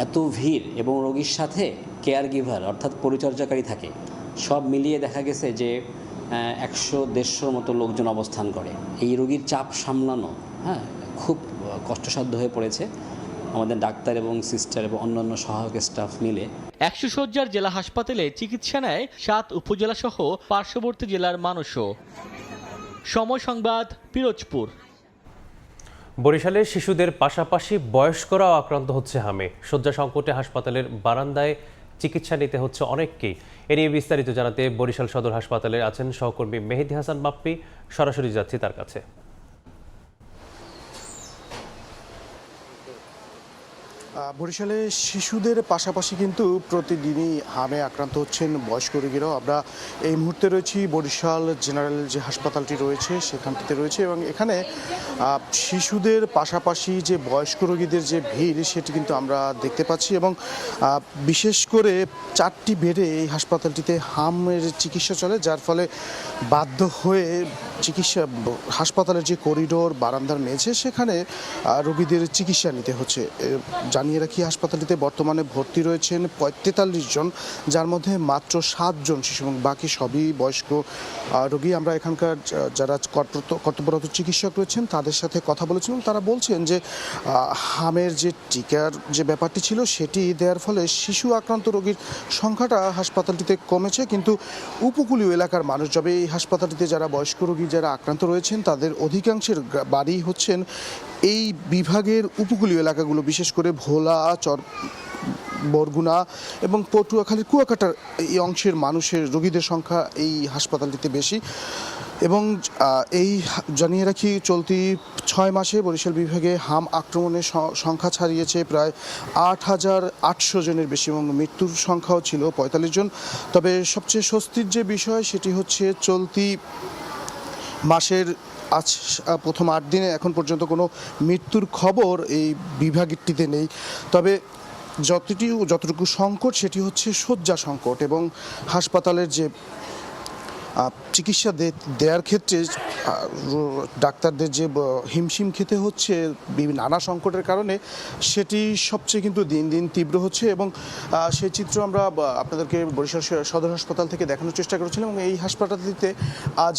S7: এত ভিড় এবং রোগীর সাথে কেয়ার গিভার অর্থাৎ পরিচর্যাকারী থাকে, সব মিলিয়ে দেখা গেছে যে 100-150 মতো লোকজন অবস্থান করে। এই রোগীর চাপ সামলানো খুব কষ্টসাধ্য হয়ে পড়েছে আমাদের ডাক্তার এবং সিস্টার এবং অন্যান্য সহায়ক স্টাফ মিলে।
S3: 100 শয্যার জেলা হাসপাতালে চিকিৎসা নেয় 7 উপজেলা সহ পার্শ্ববর্তী জেলার মানুষও। সময় সংবাদ, পিরোজপুর।
S1: বরিশালে শিশুদের পাশাপাশি বয়স্করাও আক্রান্ত হচ্ছে হামে। শয্যা সংকটে হাসপাতালের বারান্দায় চিকিৎসা নিতে হচ্ছে অনেককেই। এ নিয়ে বিস্তারিত জানাতে বরিশাল সদর হাসপাতালে আছেন সহকর্মী মেহেদি হাসান বাপ্পি। সরাসরি যাচ্ছি তার কাছে।
S8: বরিশালে শিশুদের পাশাপাশি কিন্তু প্রতিদিনই হামে আক্রান্ত হচ্ছেন বয়স্ক রোগীরাও। আমরা এই মুহূর্তে রয়েছি বরিশাল জেনারেল যে হাসপাতালটি রয়েছে সেখানটিতে রয়েছে, এবং এখানে শিশুদের পাশাপাশি যে বয়স্ক রোগীদের যে ভিড় সেটি কিন্তু আমরা দেখতে পাচ্ছি, এবং বিশেষ করে 4টি বেডে এই হাসপাতালটিতে হামের চিকিৎসা চলে, যার ফলে বাধ্য হয়ে হাসপাতালের যে করিডোর, বারান্দার মেঝে, সেখানে রোগীদের চিকিৎসা নিতে হচ্ছে। জানিয়ে রাখি, হাসপাতালটিতে বর্তমানে ভর্তি রয়েছেন 43 জন, যার মধ্যে মাত্র 7 জন শিশু এবং বাকি সবই বয়স্ক রোগী। আমরা এখানকার যারা কর্তব্যরত চিকিৎসক রয়েছেন তাদের সাথে কথা বলেছিলাম। তারা বলছেন যে হামের যে টিকার যে ব্যাপারটি ছিল সেটি দেওয়ার ফলে শিশু আক্রান্ত রোগীর সংখ্যাটা হাসপাতালটিতে কমেছে, কিন্তু উপকূলীয় এলাকার মানুষ, যাবে এই হাসপাতালটিতে যারা বয়স্ক রোগী যারা আক্রান্ত রয়েছেন তাদের অধিকাংশের বাড়ি হচ্ছেন এই বিভাগের উপকূলীয় এলাকাগুলো, বিশেষ করে ভোলা, বরগুনা এবং পটুয়াখালীর কুয়াকাটার এই অংশের মানুষের রোগীদের সংখ্যা এই হাসপাতালটিতে বেশি। এবং এই জানিয়ে রাখি, চলতি 6 মাসে বরিশাল বিভাগে হাম আক্রমণের সংখ্যা ছাড়িয়েছে প্রায় 8,800 জনের বেশি, এবং মৃত্যুর সংখ্যাও ছিল 45 জন। তবে সবচেয়ে স্বস্তির যে বিষয় সেটি হচ্ছে চলতি মাসের আজ প্রথম 8 দিনে এখন পর্যন্ত কোনো মৃত্যুর খবর এই বিভাগটিতে নেই। তবে যতটুকু সংকট সেটি হচ্ছে শয্যা সংকট, এবং হাসপাতালের যে চিকিৎসা দেওয়ার ক্ষেত্রে ডাক্তারদের যে হিমশিম খেতে হচ্ছে বিভিন্ন নানা সংকটের কারণে, সেটি সবচেয়ে কিন্তু দিন দিন তীব্র হচ্ছে। এবং সেই চিত্র আমরা আপনাদেরকে বরিশাল সদর হাসপাতাল থেকে দেখানোর চেষ্টা করেছিলাম। এবং এই হাসপাতালটিতে আজ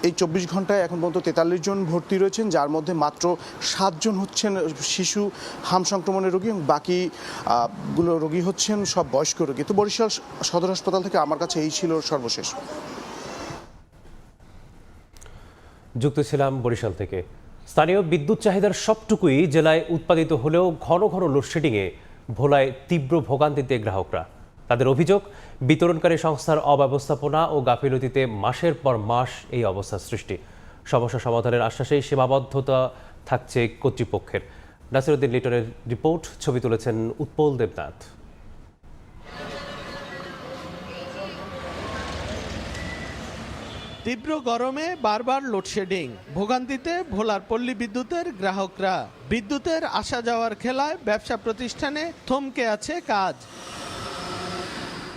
S8: এই 24 ঘন্টায় এখন পর্যন্ত 43 জন ভর্তি রয়েছেন, যার মধ্যে মাত্র 7 জন হচ্ছেন শিশু হাম সংক্রমণের রোগী এবং বাকিগুলো রোগী হচ্ছেন সব বয়স্ক রোগী। তো বরিশাল সদর হাসপাতাল থেকে আমার কাছে এই ছিল সর্বশেষ।
S1: যুক্ত ছিলাম বরিশাল থেকে। স্থানীয় বিদ্যুৎ চাহিদার সবটুকুই জেলায় উৎপাদিত হলেও ঘন ঘন লোডশেডিংয়ে ভোলায় তীব্র ভোগান্তিতে গ্রাহকরা। তাদের অভিযোগ, বিতরণকারী সংস্থার অব্যবস্থাপনা ও গাফিলতিতে মাসের পর মাস এই অবস্থার সৃষ্টি। সমস্যা সমাধানের আশ্বাসেই সীমাবদ্ধতা থাকছে কর্তৃপক্ষের। নাসিরউদ্দিন লিটনের রিপোর্ট, ছবি তুলেছেন উৎপল দেবনাথ।
S9: তীব্র গরমে বারবার লোডশেডিং, ভোগান্তিতে ভোলার পল্লী বিদ্যুতের গ্রাহকরা। বিদ্যুতের আসা যাওয়ার খেলায় ব্যবসা প্রতিষ্ঠানে থমকে আছে কাজ।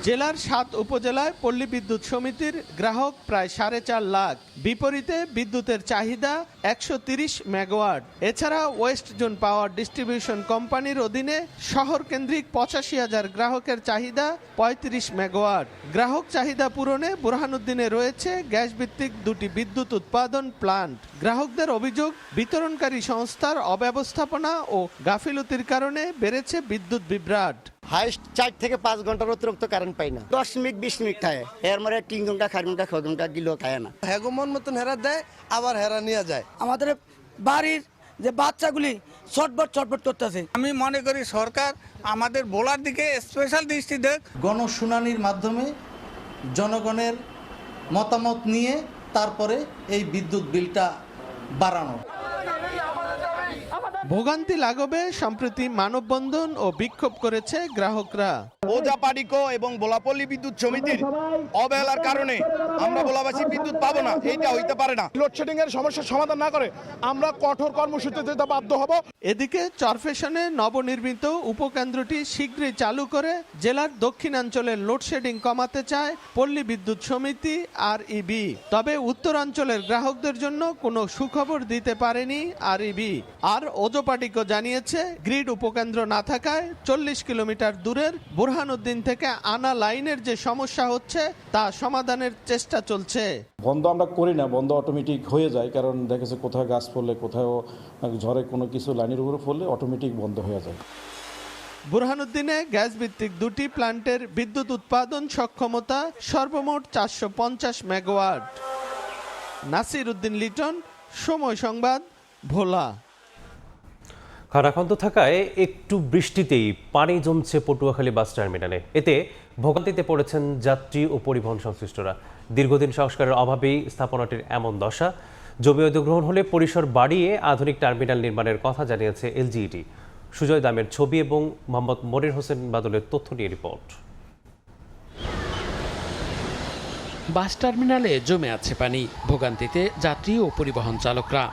S9: জেলার 7 উপজেলায় পল্লী বিদ্যুৎ সমিতির গ্রাহক প্রায় 4.5 লাখ। বিপরীতে বিদ্যুতের চাহিদা 130 মেগাওয়াট। এছাড়া ওয়েস্ট জোন পাওয়ার ডিস্ট্রিবিউশন কোম্পানির অধীনে শহর কেন্দ্রিক 85,000 গ্রাহকের চাহিদা 35 মেগাওয়াট। গ্রাহক চাহিদা পূরণে বুরহানুদ্দিনে রয়েছে গ্যাস ভিত্তিক 2টি বিদ্যুৎ উৎপাদন প্লান্ট। গ্রাহকদের অভিযোগ, বিতরণকারী সংস্থার অব্যবস্থাপনা ও গাফিলতির কারণে বেড়েছে বিদ্যুৎ বিভ্রাট।
S10: হাইস্ট 4 থেকে 5 ঘন্টার অতিরিক্ত কারেন্ট পাই না। 10 মিনিট 20 মিনিট খায়, এর মধ্যে 3 ঘন্টা 4 ঘন্টা 6 ঘন্টা গিলো খায় না।
S12: হেগমন মতন হেরা দেয়, আবার হেরা নিয়ে যায়।
S13: আমাদের বাড়ির যে বাচ্চাগুলি ছটফট করতেছে।
S12: আমি মনে করি সরকার আমাদের ভোলার দিকে স্পেশাল দৃষ্টি দেখ।
S14: গণশুনানির মাধ্যমে জনগণের মতামত নিয়ে তারপরে এই বিদ্যুৎ বিলটা বাড়ানো।
S9: ভোগান্তি লাঘবে সম্প্রতি মানববন্ধন ও বিক্ষোভ করেছে গ্রাহকরা।
S12: ওজাপাড়িকো এবং ভোলাপল্লী বিদ্যুৎ সমিতির অবহেলার কারণে আমরা ভোলাবাসী বিদ্যুৎ পাবো না, এইটা হইতে পারে না।
S31: লোডশেডিং এর সমস্যার সমাধান না করে আমরা কঠোর কর্মসূচিতে যেতে বাধ্য হব।
S9: এদিকে চরফেশনে নবনির্মিত উপকেন্দ্রটি শীঘ্রই চালু করে জেলার দক্ষিণাঞ্চলের লোডশেডিং কমাতে চায় পল্লী বিদ্যুৎ সমিতি REB। তবে উত্তরাঞ্চলের গ্রাহকদের জন্য কোনো সুখবর দিতে পারেনি REB। আর ওজোপাটিকো জানিয়েছে, গ্রিড উপকেন্দ্র না থাকায় 40 কিলোমিটার দূরের বুরহানুদ্দিন থেকে আনা লাইনের যে সমস্যা হচ্ছে তা সমাধানের চেষ্টা চলছে।
S15: বন্ধ আমরা করি না, বন্ধ অটোমেটিক হয়ে যায়, কারণ দেখেছে কোথাও গাছ পড়লে, কোথাও ঝড়ে কোনো কিছু লাইনের উপরে পড়লে অটোমেটিক বন্ধ হয়ে যায়।
S9: বুরহানুদ্দিনে গ্যাস ভিত্তিক 2টি প্ল্যান্টের বিদ্যুৎ উৎপাদন সক্ষমতা সর্বমোট 450 মেগাওয়াট। নাসিরউদ্দিন লিটন, সময় সংবাদ, ভোলা।
S1: খানাখন্দ থাকায় একটু বৃষ্টিতেই পানি জমছে পটুয়াখালী বাস টার্মিনালে। এতে ভোগান্তিতে পড়েছেন যাত্রী ও পরিবহন সংশ্লিষ্টরা। দীর্ঘদিন সংস্কারের অভাবেই স্থাপনাটির এমন দশা। জমি অধিগ্রহণ হলে পরিসর বাড়িয়ে আধুনিক টার্মিনাল নির্মাণের কথা জানিয়েছে LGED। সুজয় দামের ছবি এবং মোহাম্মদ মনির হোসেন বাদলের তথ্য নিয়ে রিপোর্ট।
S3: বাস টার্মিনালে জমে আছে পানি, ভোগান্তিতে যাত্রী ও পরিবহন চালকরা।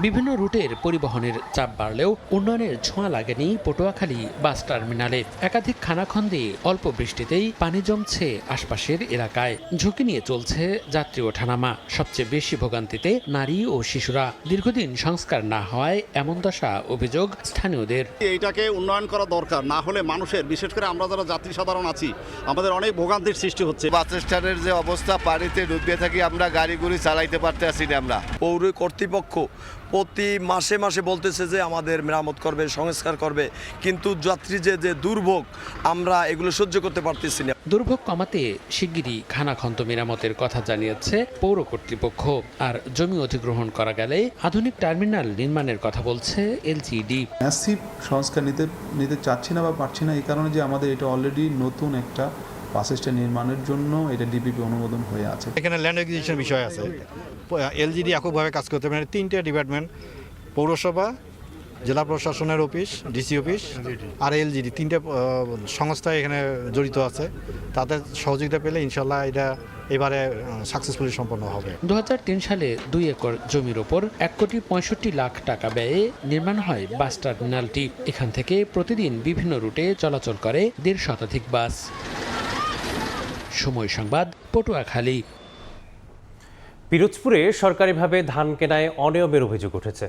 S3: বিভিন্ন রুটের পরিবহনের চাপ বাড়লেও উন্নয়নের ছোঁয়া লাগেনি পটুয়াখালী বাস টার্মিনালে। একাধিক খানাখন্দে অল্প বৃষ্টিতেই পানি জমছে আশপাশের এলাকায়। ঝুঁকি নিয়ে চলছে যাত্রী ওঠানামা। সবচেয়ে বেশি ভোগান্তিতে নারী ও শিশুরা। দীর্ঘদিন সংস্কার না হওয়ায় এমন দশা অভিযোগ স্থানীয়দের।
S16: এইটাকে উন্নয়ন করা দরকার, না হলে মানুষের, বিশেষ করে আমরা যারা যাত্রী সাধারণ আছি, আমাদের অনেক ভোগান্তির সৃষ্টি হচ্ছে।
S18: বাস স্ট্যান্ডের যে অবস্থা, পানিতে ডুবিয়ে থাকি, আমরা গাড়িগুলি চালাইতে পারতে আসি না। আমরা পৌর কর্তৃপক্ষ প্রতি মাসে মাসে বলতেছে যে আমাদের মেরামত করবে, সংস্কার করবে, কিন্তু যাত্রী যে দুর্ভোগ, আমরা এগুলো সহ্য করতে পারতেছি না।
S3: দুর্ভোগ কমাতে শিগগিরই খানাখন্দ মেরামতের কথা জানিয়েছে পৌর কর্তৃপক্ষ। আর জমি অধিগ্রহণ করা গেলে আধুনিক টার্মিনাল নির্মাণের কথা বলছে LGED।
S19: ম্যাসিভ সংস্কার নিতে চাচ্ছি না বা পারছি না, এই কারণে যে আমাদের এটা অলরেডি নতুন একটা বাস স্ট্যান্ড নির্মাণের জন্য এটা DPP অনুমোদন হয়ে আছে।
S20: এখানে ল্যান্ড এক্সিকিউশন বিষয় আছে। LGED এককভাবে কাজ করতে পারে, 3টে ডিপার্টমেন্ট, পৌরসভা, জেলা প্রশাসনের অফিস, DC অফিস আর LGED, 3টে সংস্থা এখানে জড়িত আছে। তাদের সহযোগিতা পেলে ইনশাল্লাহ এটা এবারে সাকসেসফুলি সম্পন্ন হবে।
S3: 2003 সালে 2 একর জমির ওপর 1,65 লাখ টাকা ব্যয়ে নির্মাণ হয় বাস টার্মিনালটি। এখান থেকে প্রতিদিন বিভিন্ন রুটে চলাচল করে 1.5 শতাধিক বাস। সময় সংবাদ, পটুয়াখালী।
S1: পিরোজপুরে সরকারিভাবে ধান কেনায় অনিয়মের অভিযোগ উঠেছে।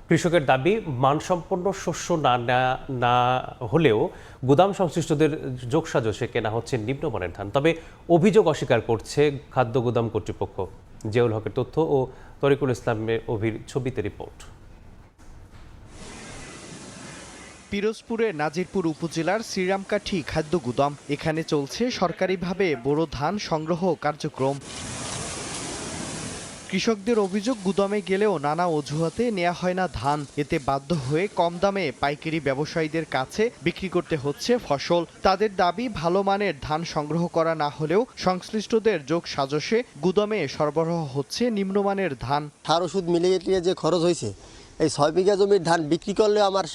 S1: কৃষকের দাবি, মানসম্পন্ন শস্য না হলেও গুদাম সংশ্লিষ্টদের যোগসাজশে কেনা হচ্ছে নিম্নমানের ধান। তবে অভিযোগ অস্বীকার করছে খাদ্য গুদাম কর্তৃপক্ষ। জিয়াউল হকের তথ্য ও তরিকুল ইসলামের অভির ছবিতে রিপোর্ট।
S2: পিরোজপুরের নাজিরপুর উপজেলার শ্রীরামকাঠি খাদ্য গুদাম। এখানে চলছে সরকারিভাবে বোরো ধান সংগ্রহ কার্যক্রম। কৃষকদের অভিযোগ, গুদামে গেলেও নানা অজুহাতে নেওয়া হয় না ধান। এতে বাধ্য হয়ে কম দামে পাইকারি ব্যবসায়ীদের কাছে বিক্রি করতে হচ্ছে ফসল। তাদের দাবি, ভালো মানের ধান সংগ্রহ করা না হলেও সংশ্লিষ্টদের যোগ সাজশে গুদামে সরবরাহ হচ্ছে নিম্নমানের ধান।
S4: সার ওষুধ মিলিয়ে যে খরচ হয়েছে, এই 6 বিঘা জমির ধান বিক্রি করলে আমার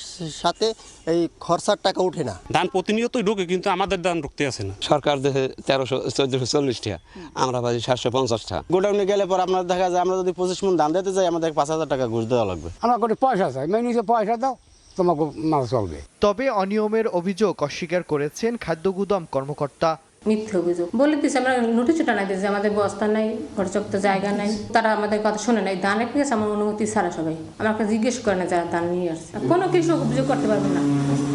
S4: সাথে এই খরচার টাকা উঠে না।
S17: ধান প্রতিনিয়তই ঢুকে, কিন্তু আমাদের ধান ঢুকতে আসে না।
S22: সরকার দেশে 1340 টাকা, আমরা বাজি 750 টাকা।
S4: গোডাউনে গেলে পর আপনার দেখা যায় আমরা যদি 25 মণ ধান দিতে যাই, আমাদের 5000 টাকা ঘুষ দেওয়া লাগবে।
S23: আমরা করে পয়সা চাই, মেয়ে পয়সা দাও, তোমাকে মাল চলবে।
S2: তবে অনিয়মের অভিযোগ অস্বীকার করেছেন খাদ্য গুদাম কর্মকর্তা।
S21: মিথ্যে অভিযোগ বলে দিচ্ছে, আমরা নোটিশ টানাই দিয়েছি, আমাদের বস্তা নাই, ঘরচক্ত জায়গা নাই, তারা আমাদের কথা শুনে নাই। ধান এক গেছে আমার অনুমতি ছাড়া সবাই আমাকে জিজ্ঞেস করে না যারা ধান নিয়ে আসছে। কোনো কৃষক অভিযোগ করতে পারবে না,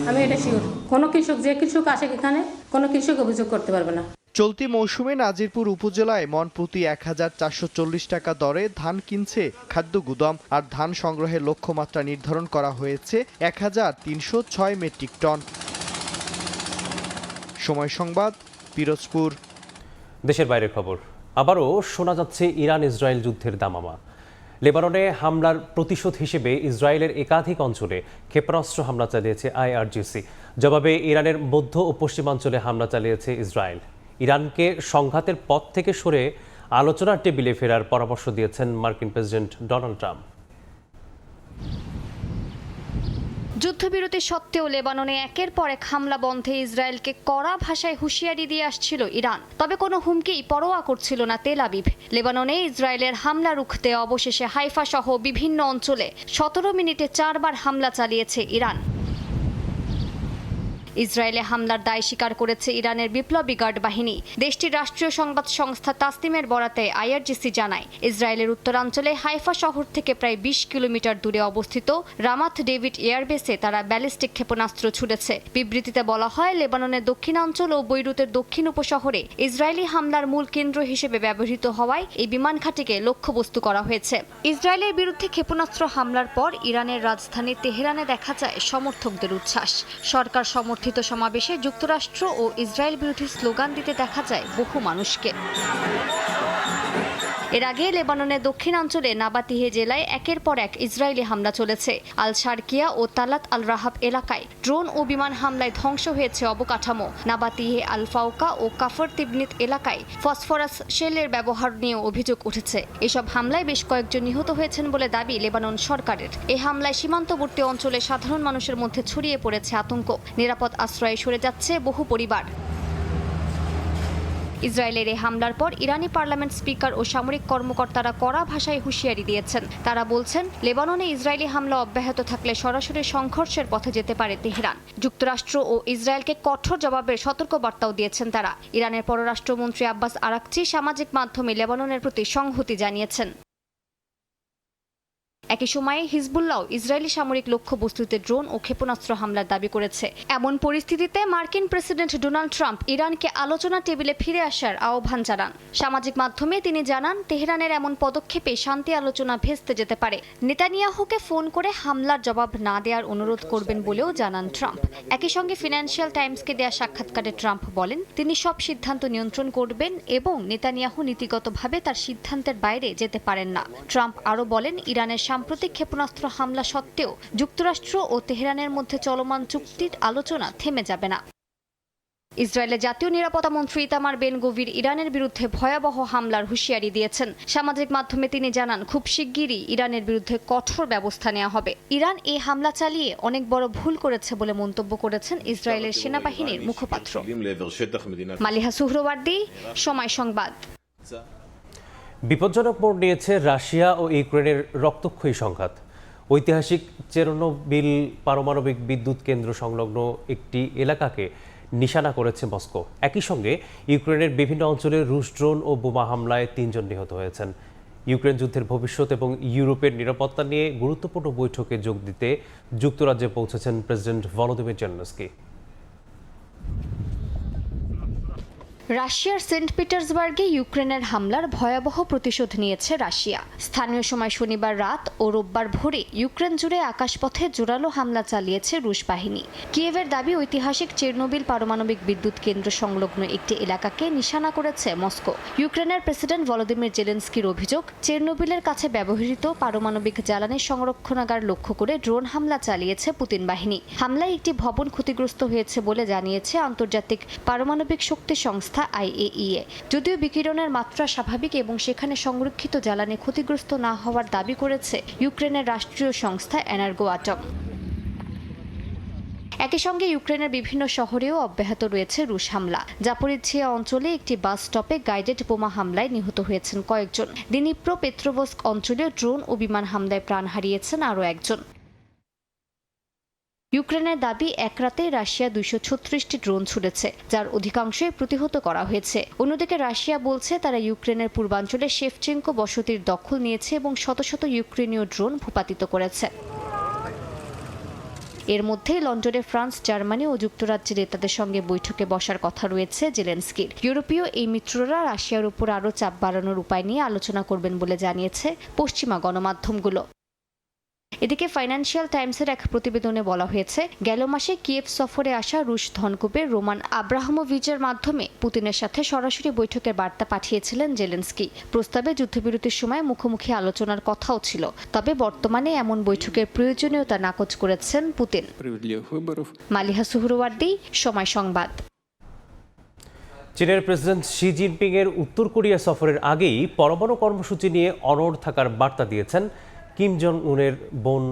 S21: আমি এটা শিওর। কোনো কৃষক, যে কৃষক আসে এখানে, কোনো কৃষক অভিযোগ করতে পারবে না।
S2: চলতি মৌসুমে নাজিরপুর উপজেলায় মন প্রতি 1440 টাকা দরে ধান কিনছে খাদ্য গুদাম। আর ধান সংগ্রহের লক্ষ্যমাত্রা নির্ধারণ করা হয়েছে 1306 মেট্রিক টন। সময় সংবাদ, পিরোজপুর।
S1: দেশের বাইরের খবর। আবারও শোনা যাচ্ছে ইরান ইসরায়েল যুদ্ধের দামামা। লেবাননে হামলার প্রতিশোধ হিসেবে ইসরায়েলের একাধিক অঞ্চলে ক্ষেপণাস্ত্র হামলা চালিয়েছে আইআরজিসি। জবাবে ইরানের মধ্য ও পশ্চিমাঞ্চলে হামলা চালিয়েছে ইসরায়েল। ইরানকে সংঘাতের পথ থেকে সরে আলোচনার টেবিলে ফেরার পরামর্শ দিয়েছেন মার্কিন প্রেসিডেন্ট ডোনাল্ড ট্রাম্প।
S24: যুদ্ধবিরতি সত্ত্বেও লেবাননে একের পর এক হামলা বন্ধে ইসরায়েলকে কড়া ভাষায় হুঁশিয়ারি দিয়ে আসছিল ইরান। তবে কোনো হুমকিই পরোয়া করছিল না তেল আবিব। লেবাননে ইসরায়েলের হামলা রুখতে অবশেষে হাইফা সহ বিভিন্ন অঞ্চলে 17 মিনিটে 4 বার হামলা চালিয়েছে ইরান। ইসরায়েলে হামলার দায় স্বীকার করেছে ইরানের বিপ্লবী গার্ড বাহিনী। দেশটির রাষ্ট্রীয় সংবাদ সংস্থা তাসনিমের বরাতে আইআরজিসি জানায়, ইসরায়েলের উত্তরাঞ্চলে হাইফা শহর থেকে প্রায় 20 কিলোমিটার দূরে অবস্থিত রামাথ ডেভিড এয়ারবেসে তারা ব্যালিস্টিক ক্ষেপণাস্ত্র ছুড়েছে। বিবৃতিতে বলা হয়, লেবাননের দক্ষিণাঞ্চল ও বৈরুতের দক্ষিণ উপশহরে ইসরায়েলি হামলার মূল কেন্দ্র হিসেবে ব্যবহৃত হওয়ায় এই বিমান ঘাঁটিকে লক্ষ্যবস্তু করা হয়েছে। ইসরায়েলের বিরুদ্ধে ক্ষেপণাস্ত্র হামলার পর ইরানের রাজধানী তেহরানে দেখা যায় সমর্থকদের উচ্ছ্বাস। সরকার সমর্থিত সমাবেশে যুক্তরাষ্ট্র ও ইসরায়েল বিরোধী স্লোগান দিতে দেখা যায় বহু মানুষকে। এর আগে লেবাননের দক্ষিণাঞ্চলে নাবাতিহে জেলায় একের পর এক ইসরায়েলি হামলা চলেছে। আল শারকিয়া ও তালাত আল রাহাব এলাকায় ড্রোন ও বিমান হামলায় ধ্বংস হয়েছে অবকাঠামো। নাবাতিহে আল ফাউকা ও কাফর তিবনিত এলাকায় ফসফরাস শেলের ব্যবহার নিয়ে অভিযোগ উঠেছে। এসব হামলায় বেশ কয়েকজন নিহত হয়েছেন বলে দাবি লেবানন সরকারের। এই হামলায় সীমান্তবর্তী অঞ্চলে সাধারণ মানুষের মধ্যে ছড়িয়ে পড়েছে আতঙ্ক। নিরাপদ আশ্রয়ে সরে যাচ্ছে বহু পরিবার। ইসরায়েলের এই হামলার পর ইরানি পার্লামেন্ট স্পিকার ও সামরিক কর্মকর্তারা কড়া ভাষায় হুঁশিয়ারি দিয়েছেন। তারা বলছেন, লেবাননে ইসরায়েলি হামলা অব্যাহত থাকলে সরাসরি সংঘর্ষের পথে যেতে পারে তেহরান। যুক্তরাষ্ট্র ও ইসরায়েলকে কঠোর জবাবের সতর্কবার্তাও দিয়েছেন তারা। ইরানের পররাষ্ট্রমন্ত্রী আব্বাস আরাকচি সামাজিক মাধ্যমে লেবাননের প্রতি সংহতি জানিয়েছেন। একই সময়ে হিজবুল্লাহ ইসরায়েলি সামরিক লক্ষ্যবস্তুতে ড্রোন ও ক্ষেপণাস্ত্র হামলার দাবি করেছে। এমন পরিস্থিতিতে মার্কিন প্রেসিডেন্ট ডোনাল্ড ট্রাম্প ইরানকে আলোচনা টেবিলে ফিরে আসার আহ্বান জানান। সামাজিক মাধ্যমে তিনি জানান, তেহরানের এমন পদক্ষেপে শান্তি আলোচনা ভেস্তে যেতে পারে। নেতানিয়াহুকে ফোন করে হামলার জবাব না দেওয়ার অনুরোধ করবেন বলেও জানান ট্রাম্প। একই সঙ্গে ফিনান্সিয়াল টাইমসকে দেয়া সাক্ষাৎকারে ট্রাম্প বলেন, তিনি সব সিদ্ধান্ত নিয়ন্ত্রণ করবেন এবং নেতানিয়াহু নীতিগতভাবে তার সিদ্ধান্তের বাইরে যেতে পারেন না। ট্রাম্প আরও বলেন, ইরানের সাম্প্রতিক ক্ষেপণাস্ত্র হামলা সত্ত্বেও যুক্তরাষ্ট্র ও তেহরানের মধ্যে চলমান চুক্তির আলোচনা থেমে যাবে না। ইসরায়েলের জাতীয় নিরাপত্তা মন্ত্রী ইতামার বেন গভির ইরানের বিরুদ্ধে ভয়াবহ হামলার হুঁশিয়ারি দিয়েছেন। সামাজিক মাধ্যমে তিনি জানান, খুব শিগগিরই ইরানের বিরুদ্ধে কঠোর ব্যবস্থা নেওয়া হবে। ইরান এই হামলা চালিয়ে অনেক বড় ভুল করেছে বলে মন্তব্য করেছেন ইসরায়েলের সেনাবাহিনীর মুখপাত্র। মালিহা সুহরওয়ার্দী, সময় সংবাদ।
S1: বিপজ্জনক মোড় নিয়েছে রাশিয়া ও ইউক্রেনের রক্তক্ষয়ী সংঘাত। ঐতিহাসিক চেরনোবিল পারমাণবিক বিদ্যুৎ কেন্দ্র সংলগ্ন একটি এলাকাকে নিশানা করেছে মস্কো। একই সঙ্গে ইউক্রেনের বিভিন্ন অঞ্চলে রুশ ড্রোন ও বোমা হামলায় 3 জন নিহত হয়েছেন। ইউক্রেন যুদ্ধের ভবিষ্যৎ এবং ইউরোপের নিরাপত্তা নিয়ে গুরুত্বপূর্ণ বৈঠকে যোগ দিতে যুক্তরাজ্যে পৌঁছেছেন প্রেসিডেন্ট ভলোদিমির জেলেনস্কি।
S24: রাশিয়ার সেন্ট পিটার্সবার্গে ইউক্রেনের হামলার ভয়াবহ প্রতিশোধ নিয়েছে রাশিয়া। স্থানীয় সময় শনিবার রাত ও রোববার ভোরে ইউক্রেন জুড়ে আকাশপথে জোরালো হামলা চালিয়েছে রুশ বাহিনী। কিয়েভের দাবি, ঐতিহাসিক চেরনোবিল পারমাণবিক বিদ্যুৎ কেন্দ্র সংলগ্ন একটি এলাকাকে নিশানা করেছে মস্কো। ইউক্রেনের প্রেসিডেন্ট ভলোদিমির জেলেনস্কির অভিযোগ, চেরনোবিলের কাছে ব্যবহৃত পারমাণবিক জ্বালানি সংরক্ষণাগার লক্ষ্য করে ড্রোন হামলা চালিয়েছে পুতিন বাহিনী। হামলায় একটি ভবন ক্ষতিগ্রস্ত হয়েছে বলে জানিয়েছে আন্তর্জাতিক পারমাণবিক শক্তি সংস্থা IAEA। যদিও বিকিরণের মাত্রা স্বাভাবিক এবং সেখানে সংরক্ষিত জ্বালানি ক্ষতিগ্রস্ত না হওয়ার দাবি করেছে ইউক্রেনের রাষ্ট্রীয় সংস্থা এনার্গোয়াটম। একই সঙ্গে ইউক্রেনের বিভিন্ন শহরেও অব্যাহত রয়েছে রুশ হামলা। জাপোরিঝিয়া অঞ্চলে একটি বাস স্টপে গাইডেড বোমা হামলায় নিহত হয়েছেন কয়েকজন। দিনিপ্রো পেট্রোভস্ক অঞ্চলে ড্রোন ও বিমান হামলায় প্রাণ হারিয়েছেন আরও একজন। ইউক্রেনের দাবি, এক রাতে রাশিয়া 236টি ড্রোন ছুড়েছে, যার অধিকাংশই প্রতিহত করা হয়েছে। অন্যদিকে রাশিয়া বলছে তারা ইউক্রেনের পূর্বাঞ্চলে শেভচেঙ্কো বসতির দখল নিয়েছে এবং শত শত ইউক্রেনীয় ড্রোন ভূপাতিত করেছে। এর মধ্যে লন্ডনে ফ্রান্স, জার্মানি ও যুক্তরাজ্যের নেতাদের সঙ্গে বৈঠকে বসার কথা রয়েছে জেলেনস্কির। ইউরোপীয় এই মিত্ররা রাশিয়ার উপর আরও চাপ বাড়ানোর উপায় নিয়ে আলোচনা করবেন বলে জানিয়েছে পশ্চিমা গণমাধ্যমগুলো। এদিকে ফাইন্যান্সিয়াল টাইমসের এক প্রতিবেদনে বলা হয়েছে, গেল মাসে কিয়েভ সফরে আসা রুশ ধনকুবের রোমান আব্রাহামোভিচের মাধ্যমে পুতিনের সাথে সরাসরি বৈঠকের বার্তা পাঠিয়েছিলেন জেলেনস্কি। প্রস্তাবে যুদ্ধবিরতির সময় মুখোমুখি আলোচনার কথাও ছিল, তবে বর্তমানে এমন বৈঠকের প্রয়োজনীয়তা নাকচ করেছেন পুতিন। মালিহা সুহরওয়ার্দী, সময় সংবাদ।
S1: চীনের প্রেসিডেন্ট শি জিনপিং এর উত্তর কোরিয়া সফরের আগেই পরমাণু কর্মসূচি নিয়ে অনড় থাকার বার্তা দিয়েছেন কিম জং উনের বোন।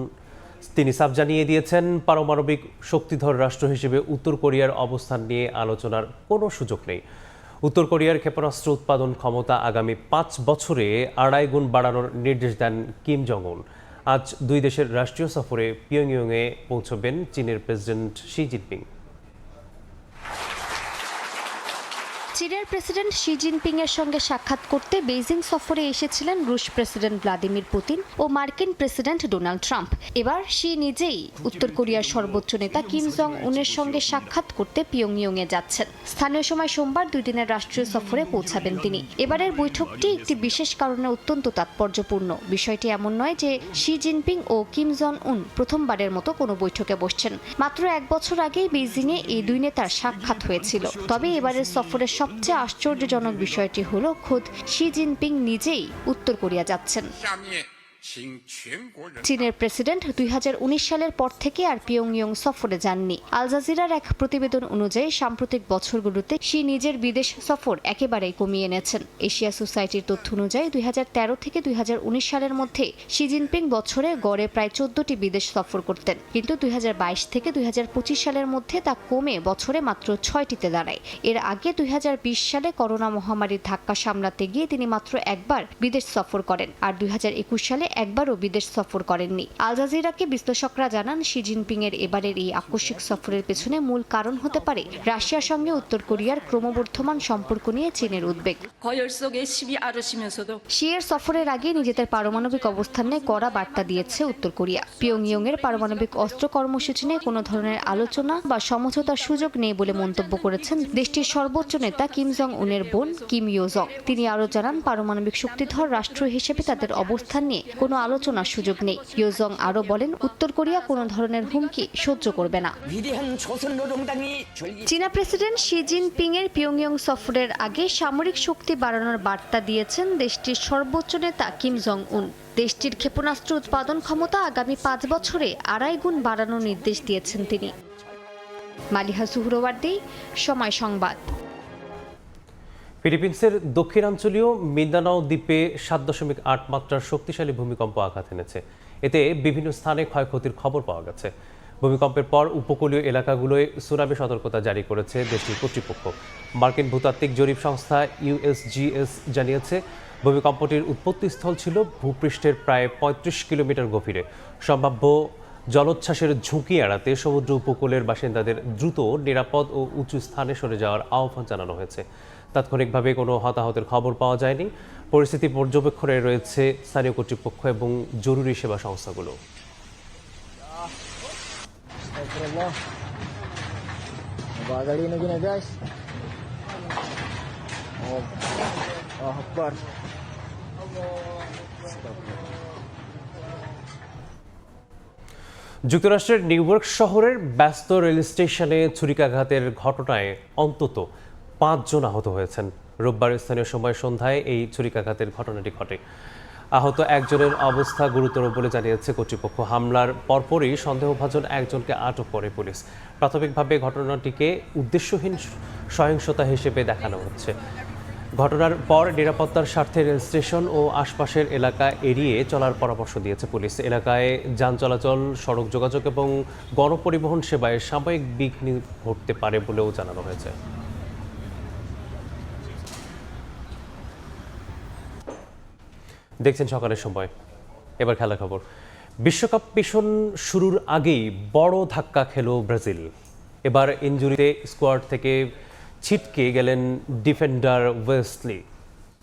S1: তিনি সাফ জানিয়ে দিয়েছেন, পারমাণবিক শক্তিধর রাষ্ট্র হিসেবে উত্তর কোরিয়ার অবস্থান নিয়ে আলোচনার কোনো সুযোগ নেই। উত্তর কোরিয়ার ক্ষেপণাস্ত্র উৎপাদন ক্ষমতা আগামী 5 বছরে 2.5 গুণ বাড়ানোর নির্দেশ দেন কিম জং উন। আজ দুই দেশের রাষ্ট্রীয় সফরে পিয়ংইয়ংয়ে পৌঁছবেন চীনের প্রেসিডেন্ট শি জিনপিং।
S24: চীনের প্রেসিডেন্ট শি জিনপিং এর সঙ্গে সাক্ষাৎ করতে বেইজিং সফরে এসেছিলেন রুশ প্রেসিডেন্ট ভ্লাদিমির পুতিন ও মার্কিন প্রেসিডেন্ট ডোনাল্ড ট্রাম্প। এবার শি নিজেই উত্তর কোরিয়ার সর্বোচ্চ নেতা কিম জং উনের সঙ্গে সাক্ষাৎ করতে পিয়ংইয়ংয়ে যাচ্ছেন। স্থানীয় সময় সোমবার 2 দিনের রাষ্ট্রীয় সফরে পৌঁছাবেন তিনি। এবারের বৈঠকটি একটি বিশেষ কারণে অত্যন্ত তাৎপর্যপূর্ণ। বিষয়টি এমন নয় যে শি জিনপিং ও কিম জং উন প্রথমবারের মতো কোনো বৈঠকে বসছেন। মাত্র 1 বছর আগেই বেইজিংয়ে এই দুই নেতার সাক্ষাৎ হয়েছিল। তবে এবারের সফরের সবচেয়ে আশ্চর্যজনক বিষয়টি হলো, খোদ শি জিনপিং নিজেই উত্তর কোরিয়া যাচ্ছেন। চীনের প্রেসিডেন্ট 2019 সালের পর থেকে আর পিয়ংইয়ং সফরে যাননি। আল জাজিরার এক প্রতিবেদন অনুযায়ী সাম্প্রতিক বছরগুলোতে শি নিজের বিদেশ সফর একেবারেই কমিয়ে এনেছেন। এশিয়া সোসাইটির তথ্য অনুযায়ী 2013 থেকে 2019 সালের মধ্যে শি জিনপিং বছরে গড়ে প্রায় 14টি বিদেশ সফর করতেন, কিন্তু 2022 থেকে 2025 সালের মধ্যে তা কমে বছরে মাত্র 6টিতে দাঁড়ায়। এর আগে 2020 সালে করোনা মহামারীর ধাক্কা সামলাতে গিয়ে তিনি মাত্র একবার বিদেশ সফর করেন, আর 2021 সালে একবারও বিদেশ সফর করেননি। আল জাজিরাকে বিশ্লেষকরা জানান, শি জিনপিং এর এবারের এই আকস্মিক সফরের পেছনে মূল কারণ হতে পারে রাশিয়ার সঙ্গে উত্তর কোরিয়ার ক্রমবর্ধমান সম্পর্ক নিয়ে চীনের উদ্বেগ। শি এর সফরের আগে নিজেদের পারমাণবিক অবস্থান নিয়ে কড়া বার্তা দিয়েছে উত্তর কোরিয়া। পিয়ংইয়ং এর পারমাণবিক অস্ত্র কর্মসূচি নিয়ে কোনো ধরনের আলোচনা বা সমঝোতার সুযোগ নেই বলে মন্তব্য করেছেন দেশটির সর্বোচ্চ নেতা কিম জং উনের বোন কিম ইয়ো জং। তিনি আরও জানান, পারমাণবিক শক্তিধর রাষ্ট্র হিসেবে তাদের অবস্থান নিয়ে কোনো আলোচনার সুযোগ নেই। ইয়ো জং আরও বলেন, উত্তর কোরিয়া কোনো ধরনের হুমকি সহ্য করবে না। চীনা প্রেসিডেন্ট শি জিনপিং এর পিয়ংইয়ং সফরের আগে সামরিক শক্তি বাড়ানোর বার্তা দিয়েছেন দেশটির সর্বোচ্চ নেতা কিম জং উন। দেশটির ক্ষেপণাস্ত্র উৎপাদন ক্ষমতা আগামী 5 বছরে 2.5 গুণ বাড়ানোর নির্দেশ দিয়েছেন তিনি। মালিহা সুহরওয়ার্দী, সময় সংবাদ।
S1: ফিলিপিন্সের দক্ষিণাঞ্চলীয় মিন্দানাও দ্বীপে 7.8 মাত্রার শক্তিশালী ভূমিকম্প আঘাত এনেছে। এতে বিভিন্ন স্থানে ক্ষয়ক্ষতির খবর পাওয়া গেছে। ভূমিকম্পের পর উপকূলীয় এলাকাগুলোয় সুনামি সতর্কতা জারি করেছে দেশটির কর্তৃপক্ষ। মার্কিন ভূতাত্ত্বিক জরিপ সংস্থা USGS জানিয়েছে, ভূমিকম্পটির উৎপত্তিস্থল ছিল ভূপৃষ্ঠের প্রায় 35 কিলোমিটার গভীরে। সম্ভাব্য জলোচ্ছ্বাসের ঝুঁকি এড়াতে সমুদ্র উপকূলের বাসিন্দাদের দ্রুত, নিরাপদ ও উঁচু স্থানে সরে যাওয়ার আহ্বান জানানো হয়েছে। তাৎক্ষণিকভাবে কোনো হতাহতের খবর পাওয়া যায়নি। পরিস্থিতি পর্যবেক্ষণে রয়েছে স্থানীয় কর্তৃপক্ষ এবং জরুরি সেবা সংস্থাগুলো। যুক্তরাষ্ট্রের নিউইয়র্ক শহরের ব্যস্ত রেল স্টেশনে ছুরিকাঘাতের ঘটনায় অন্তত 5 জন আহত হয়েছেন। রোববার স্থানীয় সময় সন্ধ্যায় এই ছুরিকাঘাতের ঘটনাটি ঘটে। আহত একজনের অবস্থা গুরুতর বলে জানিয়েছে কর্তৃপক্ষ। হামলার পরপরই সন্দেহভাজন একজনকে আটক করে পুলিশ। প্রাথমিকভাবে ঘটনাটিকে উদ্দেশ্যহীন সহিংসতা হিসেবে দেখানো হচ্ছে। ঘটনার পর নিরাপত্তার স্বার্থে রেল স্টেশন ও আশপাশের এলাকা এড়িয়ে চলার পরামর্শ দিয়েছে পুলিশ। এলাকায় যান চলাচল, সড়ক যোগাযোগ এবং গণপরিবহন সেবায় সাময়িক বিঘ্ন ঘটতে পারে বলেও জানানো হয়েছে। দেখছেন সকালের সময়। এবার খেলা খবর। বিশ্বকাপ মিশন শুরুর আগেই বড় ধাক্কা খেল ব্রাজিল। এবার ইনজুরিতে স্কোয়াড থেকে ছিটকে গেলেন ডিফেন্ডার ওয়েসলি।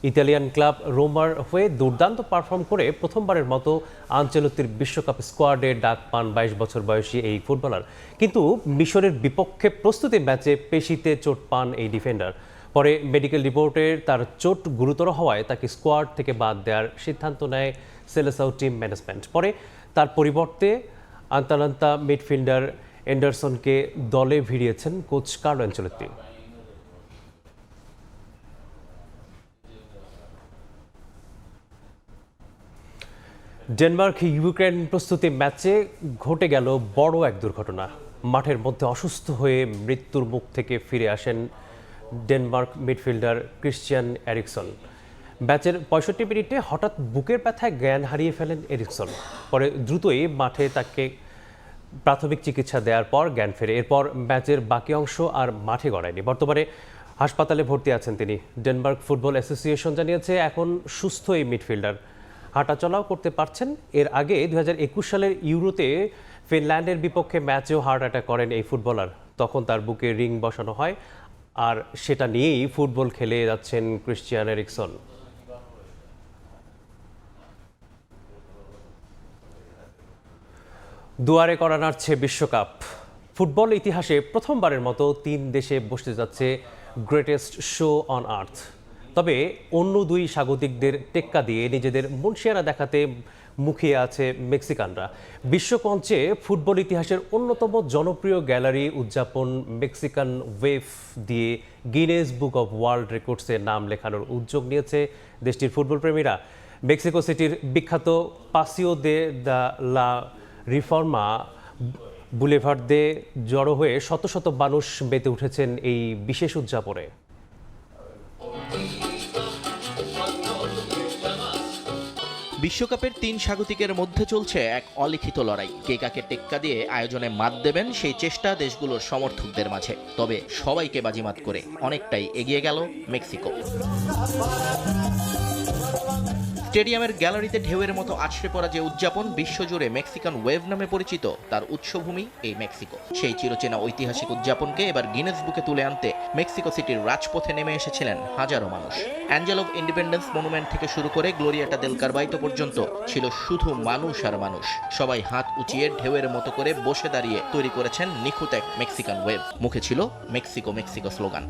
S1: ইতালিয়ান ক্লাব রোমার হয়ে দুর্দান্ত পারফর্ম করে প্রথমবারের মতো আনচেলত্তির বিশ্বকাপ স্কোয়াডে ডাক পান 22 বছর বয়সী এই ফুটবলার। কিন্তু মিশরের বিপক্ষে প্রস্তুতি ম্যাচে পেশিতে চোট পান এই ডিফেন্ডার। পরে মেডিকেল রিপোর্টে তার চোট গুরুতর হওয়ায় তাকে স্কোয়াড থেকে বাদ দেওয়ার সিদ্ধান্ত নেয় সেলেসাও টিম ম্যানেজমেন্ট। পরে তার পরিবর্তে আন্তালান্তা মিডফিল্ডার এন্ডারসনকে দলে ভিড়িয়েছেন coach Carlo Ancelotti. Denmark Ukraine প্রস্তুতি ম্যাচে ঘটে গেল বড় এক দুর্ঘটনা। মাঠের মধ্যে অসুস্থ হয়ে মৃত্যুর মুখ থেকে ফিরে আসেন ডেনমার্ক মিডফিল্ডার ক্রিশ্চিয়ান এরিকসন। ম্যাচের 65 মিনিটে হঠাৎ বুকের ব্যথায় জ্ঞান হারিয়ে ফেলেন এরিকসন। পরে দ্রুতই মাঠে তাকে প্রাথমিক চিকিৎসা দেওয়ার পর জ্ঞান ফেরে। এরপর ম্যাচের বাকি অংশ আর মাঠে গড়ায়নি। বর্তমানে হাসপাতালে ভর্তি আছেন তিনি। ডেনমার্ক ফুটবল অ্যাসোসিয়েশন জানিয়েছে এখন সুস্থ এই মিডফিল্ডার, হাঁটাচলাও করতে পারছেন। এর আগে 2021 সালের ইউরোতে ফিনল্যান্ডের বিপক্ষে ম্যাচেও হার্ট অ্যাটাক করেন এই ফুটবলার। তখন তার বুকে রিং বসানো হয়, আর সেটা নিয়েই ফুটবল খেলে যাচ্ছেন ক্রিশ্চিয়ান এরিকসন। দুয়ারে কড়া নাড়ছে বিশ্বকাপ। ফুটবল ইতিহাসে প্রথমবারের মতো 3 দেশে বসতে যাচ্ছে গ্রেটেস্ট শো অন আর্থ। তবে অন্য 2 স্বাগতিকদের টেক্কা দিয়ে নিজেদের মুনশিয়ানা দেখাতে মুখিয়ে আছে মেক্সিকানরা। বিশ্বমঞ্চে ফুটবল ইতিহাসের অন্যতম জনপ্রিয় গ্যালারি উদযাপন মেক্সিকান ওয়েভ দিয়ে গিনেস বুক অব ওয়ার্ল্ড রেকর্ডসে নাম লেখানোর উদ্যোগ নিয়েছে দেশটির ফুটবল প্রেমীরা। মেক্সিকো সিটির বিখ্যাত পাসিও দে দ্য লা রিফর্মা বুলেভার্দে জড়ো হয়ে শত শত মানুষ মেতে উঠেছেন এই বিশেষ উদযাপনে।
S5: বিশ্বকাপের 3 স্বাগতিকের মধ্যে চলছে এক অলিখিত লড়াই। কে কাকে টেক্কা দিয়ে আয়োজনে মাত দেবেন সেই চেষ্টা দেশগুলোর সমর্থকদের মাঝে। তবে সবাইকে বাজিমাত করে অনেকটাই এগিয়ে গেল মেক্সিকো। স্টেডিয়ামের গ্যালারিতে ঢেউয়ের মতো আছড়ে পড়া যে উদযাপন বিশ্বজুড়ে মেক্সিকান ওয়েভ নামে পরিচিত, তার উৎসভূমি এই মেক্সিকো। সেই চিরচেনা ঐতিহাসিক উদযাপনকে এবার গিনেস বুকে তুলে আনতে মেক্সিকো সিটির রাজপথে নেমে এসেছিলেন হাজারো মানুষ। অ্যাঞ্জেল অফ ইন্ডিপেন্ডেন্স মনুমেন্ট থেকে শুরু করে গ্লোরিয়াটা দেল কারবাইতো পর্যন্ত ছিল শুধু মানুষ আর মানুষ। সবাই হাত উঁচিয়ে ঢেউয়ের মতো করে বসে দাঁড়িয়ে তৈরি করেছেন নিখুঁত এক মেক্সিকান ওয়েভ। মুখে ছিল মেক্সিকো মেক্সিকো স্লোগান।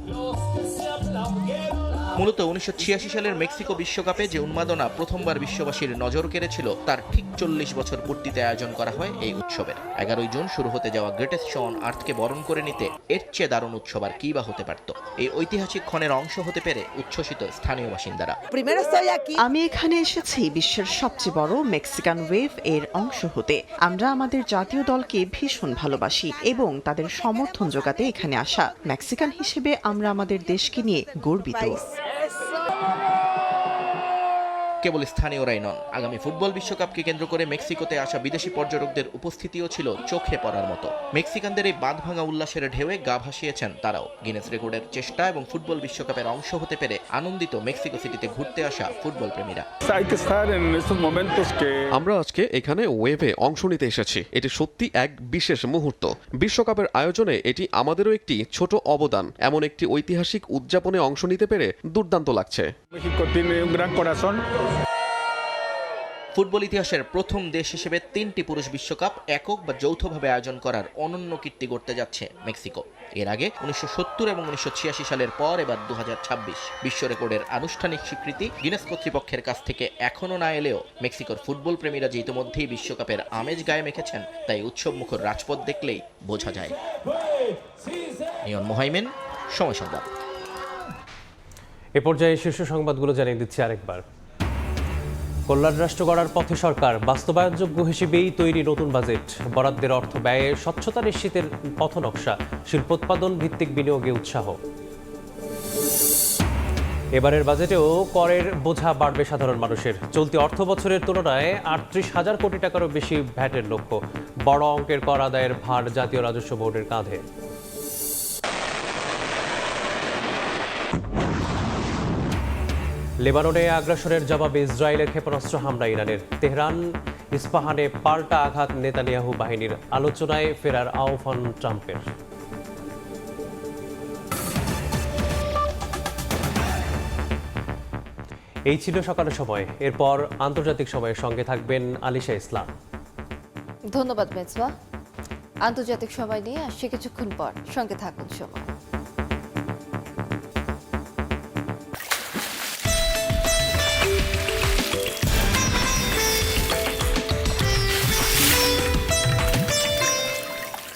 S5: মূলত 1986 সালের মেক্সিকো বিশ্বকাপে যে উন্মাদনা প্রথমবার বিশ্ববাসীর নজর কেড়েছিল, তার ঠিক 40 বছর পূর্তিতে আয়োজন করা হয় এই উৎসবের। 11 জুন শুরু হতে যাওয়া গ্রেটেস্ট শো অন আর্থকে বরণ করে নিতে এর চেয়ে দারুণ উৎসব আর কি বা হতে পারত। এই ঐতিহাসিক ক্ষণের অংশ হতে পেরে উচ্ছ্বসিত স্থানীয় বাসিন্দারা।
S6: আমি এখানে এসেছি বিশ্বের সবচেয়ে বড় মেক্সিকান ওয়েভ এর অংশ হতে। আমরা আমাদের জাতীয় দলকে ভীষণ ভালোবাসি এবং তাদের সমর্থন জোগাতে এখানে আসা। মেক্সিকান হিসেবে আমরা আমাদের দেশকে নিয়ে গর্বিত।
S5: কেবল স্থানীয়রাই নন, আগামী ফুটবল বিশ্বকাপকে কেন্দ্র করে মেক্সিকোতে আসা বিদেশি পর্যটকদের উপস্থিতিও ছিল চোখে পড়ার মতো। মেক্সিকানদের এই বাঁধভাঙা উল্লাসের ঢেউয়ে গা ভাসিয়েছেন তারাও। গিনেস রেকর্ডের চেষ্টা এবং ফুটবল বিশ্বকাপের অংশ হতে পেরে আনন্দিত মেক্সিকো সিটিতে ঘুরতে আসা ফুটবল প্রেমীরা।
S7: আমরা আজকে এখানে ওয়েভে অংশ নিতে এসেছি। এটি সত্যি এক বিশেষ মুহূর্ত। বিশ্বকাপের আয়োজনে এটি আমাদেরও একটি ছোট অবদান। এমন একটি ঐতিহাসিক উদযাপনে অংশ নিতে পেরে দুর্দান্ত লাগছে।
S5: ফুটবল ইতিহাসের প্রথম দেশ হিসেবে 3টি পুরুষ বিশ্বকাপ একক বা যৌথভাবে আয়োজন করার অনন্য কীর্তি গড়তে যাচ্ছে মেক্সিকো। এর আগে 1970 এবং 1986 সালের পর এবার 2026 বিশ্ব রেকর্ডের আনুষ্ঠানিক স্বীকৃতি গিনেস কর্তৃপক্ষের কাছ থেকে এখনো না এলেও মেক্সিকোর ফুটবল প্রেমীরা যে ইতিমধ্যেই বিশ্বকাপের আমেজ গায়ে মেখেছেন, তাই উৎসবমুখর রাজপথ দেখলেই বোঝা যায়। নিয়ন মোহাইমেন, সময় সংবাদ।
S1: এ পর্যায়ে শীর্ষ সংবাদগুলো জানিয়ে দিচ্ছি আরেকবার। কল্যাণ রাষ্ট্র গড়ার পথে সরকার, বাস্তবায়নযোগ্য হিসেবেই তৈরি নতুন বাজেট। বরাদ্দের অর্থ ব্যয়ে স্বচ্ছতা নিশ্চিতের পথনকশা, শিল্পোৎপাদন ভিত্তিক বিনিয়োগে উৎসাহ। এবারের বাজেটেও করের বোঝা বাড়বে সাধারণ মানুষের। চলতি অর্থ বছরের তুলনায় ৩৮,০০০ কোটি টাকারও বেশি ভ্যাটের লক্ষ্য। বড় অঙ্কের কর আদায়ের ভার জাতীয় রাজস্ব বোর্ডের কাঁধে। লেবাননে আগ্রাসনের জবাবে ইসরায়েলের ক্ষেপণাস্ত্র হামলা ইরানের। তেহরান ইস্পাহানে পাল্টা আঘাত নেতানিয়াহু বাহিনীর। আলোচনায় ফেরার আহ্বান ট্রাম্পের। এই ছিল সকালের সময়। এরপর আন্তর্জাতিক সময়ের সঙ্গে থাকবেন আলিশা ইসলাম।
S8: ধন্যবাদ মেজবা। আন্তর্জাতিক সময় নিয়ে আসছে কিছুক্ষণ পর, সঙ্গে থাকুন সময়।